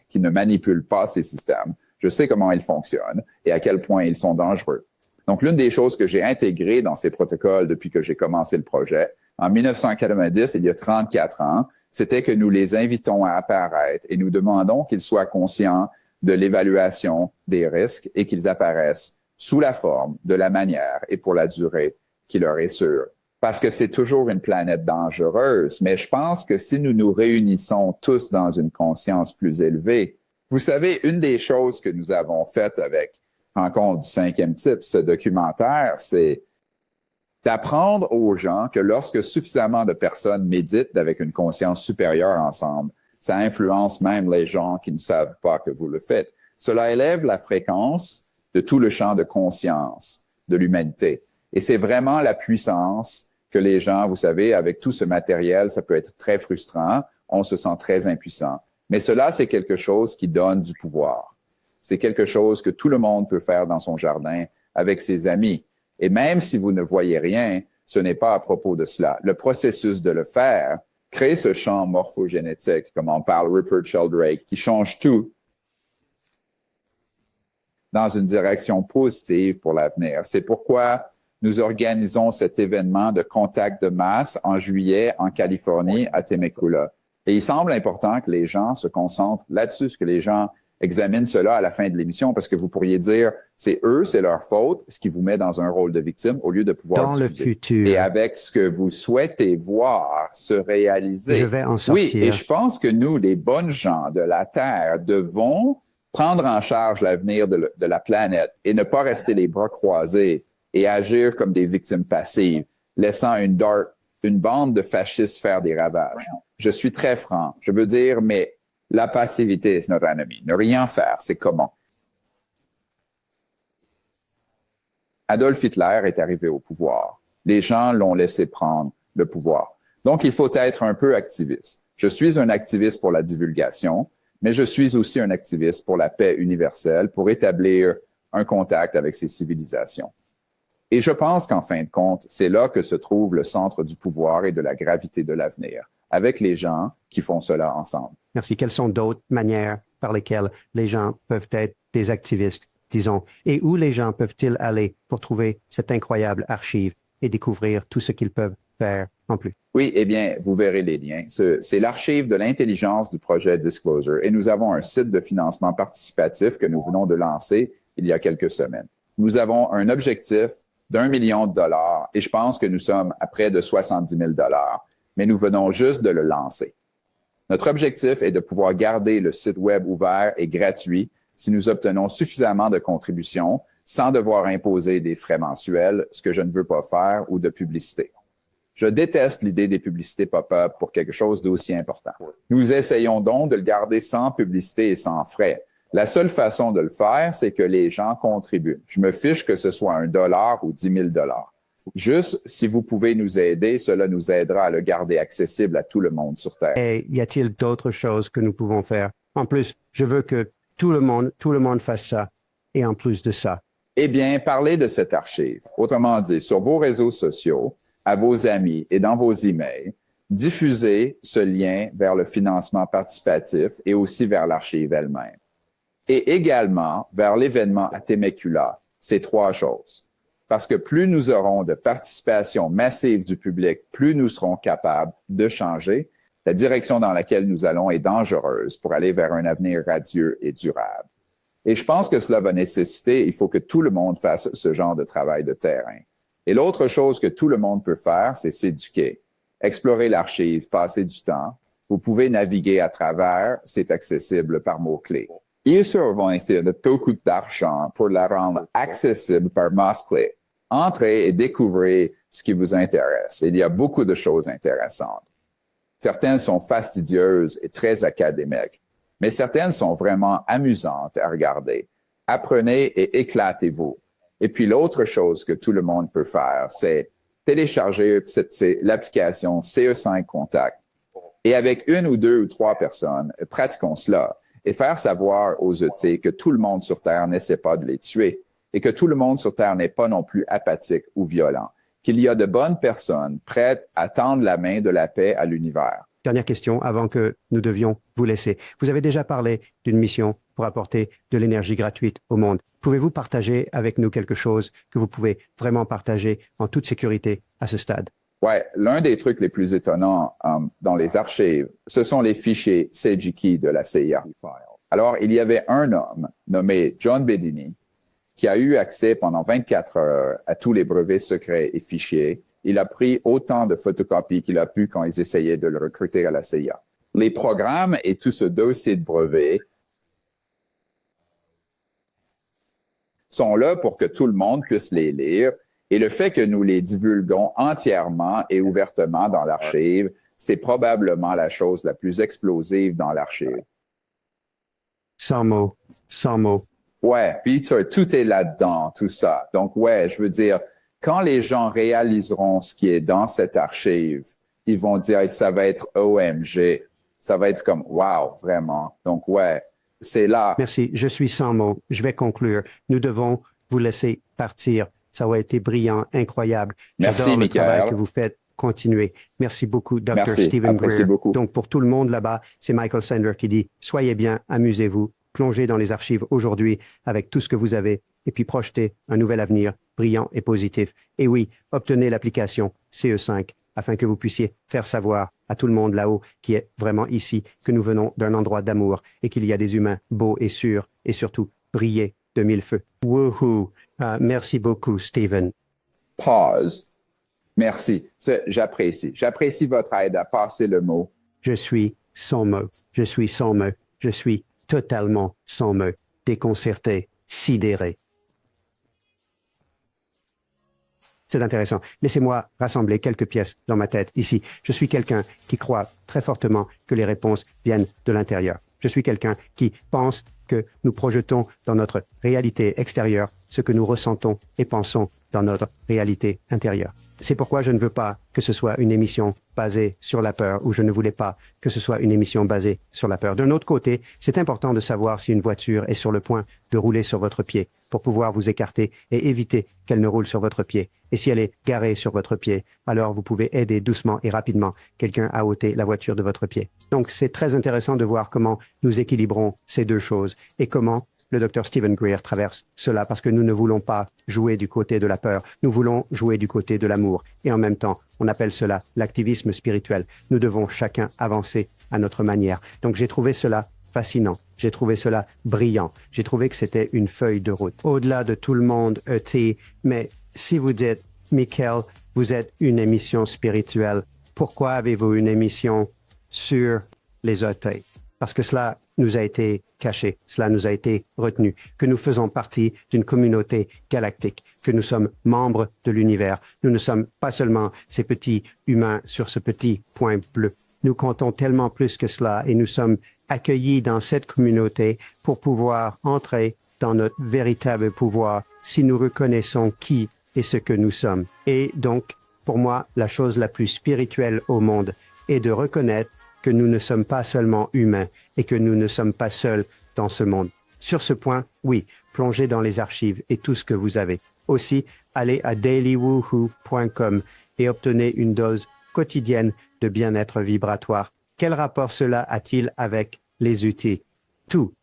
qui ne manipule pas ces systèmes, je sais comment ils fonctionnent et à quel point ils sont dangereux. Donc, l'une des choses que j'ai intégrées dans ces protocoles depuis que j'ai commencé le projet, en 1990, il y a 34 ans, c'était que nous les invitons à apparaître et nous demandons qu'ils soient conscients de l'évaluation des risques et qu'ils apparaissent sous la forme, de la manière et pour la durée qui leur est sûre. Parce que c'est toujours une planète dangereuse, mais je pense que si nous nous réunissons tous dans une conscience plus élevée, vous savez, une des choses que nous avons faites avec Rencontre du cinquième type, ce documentaire, c'est d'apprendre aux gens que lorsque suffisamment de personnes méditent avec une conscience supérieure ensemble, ça influence même les gens qui ne savent pas que vous le faites. Cela élève la fréquence de tout le champ de conscience de l'humanité. Et c'est vraiment la puissance que les gens, vous savez, avec tout ce matériel, ça peut être très frustrant, on se sent très impuissant. Mais cela, c'est quelque chose qui donne du pouvoir. C'est quelque chose que tout le monde peut faire dans son jardin avec ses amis. Et même si vous ne voyez rien, ce n'est pas à propos de cela. Le processus de le faire crée ce champ morphogénétique, comme en parle Rupert Sheldrake, qui change tout dans une direction positive pour l'avenir. C'est pourquoi nous organisons cet événement de contact de masse en juillet en Californie, à Temecula. Et il semble important que les gens se concentrent là-dessus, que les gens examinent cela à la fin de l'émission, parce que vous pourriez dire, c'est eux, c'est leur faute, ce qui vous met dans un rôle de victime au lieu de pouvoir dans diffuser. le futur. Et avec ce que vous souhaitez voir se réaliser. Je vais en sortir. Oui, et je pense que nous, les bonnes gens de la Terre, devons prendre en charge l'avenir de la planète et ne pas rester les bras croisés et agir comme des victimes passives, laissant une bande de fascistes faire des ravages. Je suis très franc. Je veux dire, mais la passivité est notre ennemi. Ne rien faire, c'est comment? Adolf Hitler est arrivé au pouvoir. Les gens l'ont laissé prendre le pouvoir. Donc, il faut être un peu activiste. Je suis un activiste pour la divulgation, mais je suis aussi un activiste pour la paix universelle, pour établir un contact avec ces civilisations. Et je pense qu'en fin de compte, c'est là que se trouve le centre du pouvoir et de la gravité de l'avenir, avec les gens qui font cela ensemble. Merci. Quelles sont d'autres manières par lesquelles les gens peuvent être des activistes, disons, et où les gens peuvent-ils aller pour trouver cette incroyable archive et découvrir tout ce qu'ils peuvent faire en plus? Oui, eh bien, vous verrez les liens. C'est l'archive de l'intelligence du projet Disclosure et nous avons un site de financement participatif que nous venons de lancer il y a quelques semaines. Nous avons un objectif d'1 million de dollars et je pense que nous sommes à près de 70 000 dollars, mais nous venons juste de le lancer. Notre objectif est de pouvoir garder le site web ouvert et gratuit si nous obtenons suffisamment de contributions sans devoir imposer des frais mensuels, ce que je ne veux pas faire, ou de publicité. Je déteste l'idée des publicités pop-up pour quelque chose d'aussi important. Nous essayons donc de le garder sans publicité et sans frais. La seule façon de le faire, c'est que les gens contribuent. Je me fiche que ce soit $1 ou 10 000 $. Juste, si vous pouvez nous aider, cela nous aidera à le garder accessible à tout le monde sur Terre. Et y a-t-il d'autres choses que nous pouvons faire? En plus, je veux que tout le monde fasse ça. Et en plus de ça. Eh bien, parlez de cette archive. Autrement dit, sur vos réseaux sociaux, à vos amis et dans vos emails, diffusez ce lien vers le financement participatif et aussi vers l'archive elle-même. Et également vers l'événement à Temecula. Ces trois choses. Parce que plus nous aurons de participation massive du public, plus nous serons capables de changer. La direction dans laquelle nous allons est dangereuse pour aller vers un avenir radieux et durable. Et je pense que cela va nécessiter, il faut que tout le monde fasse ce genre de travail de terrain. Et l'autre chose que tout le monde peut faire, c'est s'éduquer, explorer l'archive, passer du temps. Vous pouvez naviguer à travers, c'est accessible par mots-clés. Ils vont investir de beaucoup d'argent pour la rendre accessible par mouse-click. Entrez et découvrez ce qui vous intéresse. Il y a beaucoup de choses intéressantes. Certaines sont fastidieuses et très académiques, mais certaines sont vraiment amusantes à regarder. Apprenez et éclatez-vous. Et puis l'autre chose que tout le monde peut faire, c'est télécharger l'application CE5 Contact. Et avec une ou deux ou trois personnes, pratiquons cela et faire savoir aux ET que tout le monde sur Terre n'essaie pas de les tuer et que tout le monde sur Terre n'est pas non plus apathique ou violent, qu'il y a de bonnes personnes prêtes à tendre la main de la paix à l'univers. Dernière question avant que nous devions vous laisser. Vous avez déjà parlé d'une mission pour apporter de l'énergie gratuite au monde. Pouvez-vous partager avec nous quelque chose que vous pouvez vraiment partager en toute sécurité à ce stade? Ouais, l'un des trucs les plus étonnants dans les archives, ce sont les fichiers Seiji de la CIA. Alors, il y avait un homme nommé John Bedini qui a eu accès pendant 24 heures à tous les brevets secrets et fichiers. Il a pris autant de photocopies qu'il a pu quand ils essayaient de le recruter à la CIA. Les programmes et tout ce dossier de brevets sont là pour que tout le monde puisse les lire. Et le fait que nous les divulguons entièrement et ouvertement dans l'archive, c'est probablement la chose la plus explosive dans l'archive. Sans mots, sans mots. Ouais, Peter, tout est là-dedans, tout ça. Donc, ouais, je veux dire, quand les gens réaliseront ce qui est dans cette archive, ils vont dire, ça va être OMG. Ça va être comme, wow, vraiment. Donc, ouais, c'est là. Merci, je suis sans mots. Je vais conclure. Nous devons vous laisser partir. Ça a été brillant, incroyable. Merci, J'adore le Michael. travail que vous faites. Continuez. Merci beaucoup, Dr. Merci, Stephen apprécie Greer. beaucoup. Donc, pour tout le monde là-bas, c'est Michael Sandler qui dit, soyez bien, amusez-vous, plongez dans les archives aujourd'hui avec tout ce que vous avez et puis projetez un nouvel avenir brillant et positif. Et oui, obtenez l'application CE5 afin que vous puissiez faire savoir à tout le monde là-haut qui est vraiment ici que nous venons d'un endroit d'amour et qu'il y a des humains beaux et sûrs et surtout briller de mille feux. Woohoo! Merci beaucoup, Stephen. Pause. Merci. J'apprécie. J'apprécie votre aide à passer le mot. Je suis sans mots. Je suis sans mots. Je suis totalement sans mots. Déconcerté, sidéré. C'est intéressant. Laissez-moi rassembler quelques pièces dans ma tête ici. Je suis quelqu'un qui croit très fortement que les réponses viennent de l'intérieur. Je suis quelqu'un qui pense que nous projetons dans notre réalité extérieure ce que nous ressentons et pensons dans notre réalité intérieure. C'est pourquoi je ne veux pas que ce soit une émission basée sur la peur ou je ne voulais pas que ce soit une émission basée sur la peur. D'un autre côté, c'est important de savoir si une voiture est sur le point de rouler sur votre pied pour pouvoir vous écarter et éviter qu'elle ne roule sur votre pied. Et si elle est garée sur votre pied, alors vous pouvez aider doucement et rapidement quelqu'un à ôter la voiture de votre pied. Donc, c'est très intéressant de voir comment nous équilibrons ces deux choses et comment le Dr. Stephen Greer traverse cela parce que nous ne voulons pas jouer du côté de la peur, nous voulons jouer du côté de l'amour. Et en même temps, on appelle cela l'activisme spirituel. Nous devons chacun avancer à notre manière. Donc j'ai trouvé cela fascinant, j'ai trouvé cela brillant, j'ai trouvé que c'était une feuille de route. Au-delà de tout le monde ET, mais si vous dites, Michael, vous êtes une émission spirituelle, pourquoi avez-vous une émission sur les ET? Parce que cela nous a été caché, cela nous a été retenu, que nous faisons partie d'une communauté galactique, que nous sommes membres de l'univers. Nous ne sommes pas seulement ces petits humains sur ce petit point bleu. Nous comptons tellement plus que cela et nous sommes accueillis dans cette communauté pour pouvoir entrer dans notre véritable pouvoir si nous reconnaissons qui et ce que nous sommes. Et donc, pour moi, la chose la plus spirituelle au monde est de reconnaître que nous ne sommes pas seulement humains et que nous ne sommes pas seuls dans ce monde. Sur ce point, oui, plongez dans les archives et tout ce que vous avez. Aussi, allez à dailywoohoo.com et obtenez une dose quotidienne de bien-être vibratoire. Quel rapport cela a-t-il avec les outils? Tout.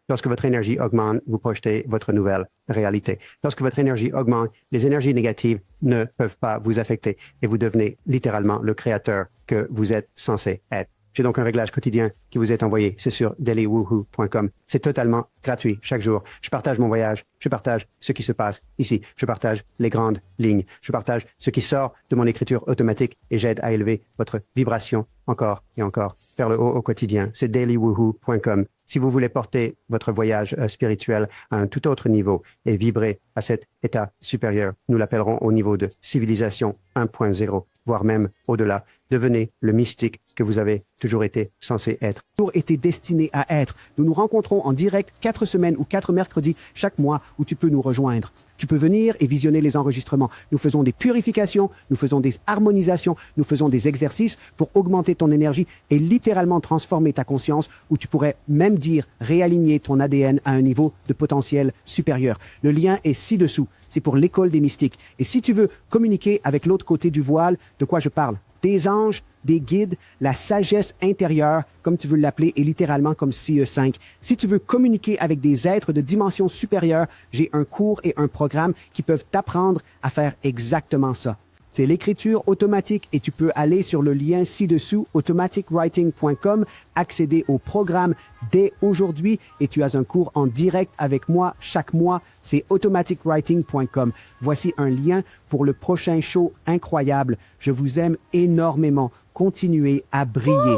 Lorsque votre énergie augmente, vous projetez votre nouvelle réalité. Lorsque votre énergie augmente, les énergies négatives ne peuvent pas vous affecter et vous devenez littéralement le créateur que vous êtes censé être. J'ai donc un réglage quotidien qui vous est envoyé. C'est sur dailywoohoo.com. C'est totalement gratuit chaque jour. Je partage mon voyage. Je partage ce qui se passe ici. Je partage les grandes lignes. Je partage ce qui sort de mon écriture automatique et j'aide à élever votre vibration encore et encore vers le haut au quotidien. C'est dailywoohoo.com. Si vous voulez porter votre voyage spirituel à un tout autre niveau et vibrer à cet état supérieur, nous l'appellerons au niveau de civilisation 1.0, voire même au-delà. Devenez le mystique que vous avez toujours été censé être. Toujours été destiné à être. Nous nous rencontrons en direct 4 semaines ou 4 mercredis chaque mois où tu peux nous rejoindre. Tu peux venir et visionner les enregistrements. Nous faisons des purifications, nous faisons des harmonisations, nous faisons des exercices pour augmenter ton énergie et littéralement transformer ta conscience, où tu pourrais même dire réaligner ton ADN à un niveau de potentiel supérieur. Le lien est ci-dessous. C'est pour l'école des mystiques. Et si tu veux communiquer avec l'autre côté du voile, de quoi je parle? Des anges, des guides, la sagesse intérieure, comme tu veux l'appeler, et littéralement comme CE5. Si tu veux communiquer avec des êtres de dimension supérieure, j'ai un cours et un programme qui peuvent t'apprendre à faire exactement ça. C'est l'écriture automatique et tu peux aller sur le lien ci-dessous, automaticwriting.com, accéder au programme dès aujourd'hui et tu as un cours en direct avec moi chaque mois. C'est automaticwriting.com. Voici un lien pour le prochain show incroyable. Je vous aime énormément. Continuez à briller.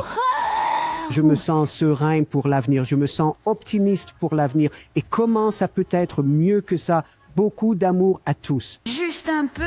Je me sens serein pour l'avenir. Je me sens optimiste pour l'avenir. Et comment ça peut être mieux que ça? Beaucoup d'amour à tous. Juste un peu.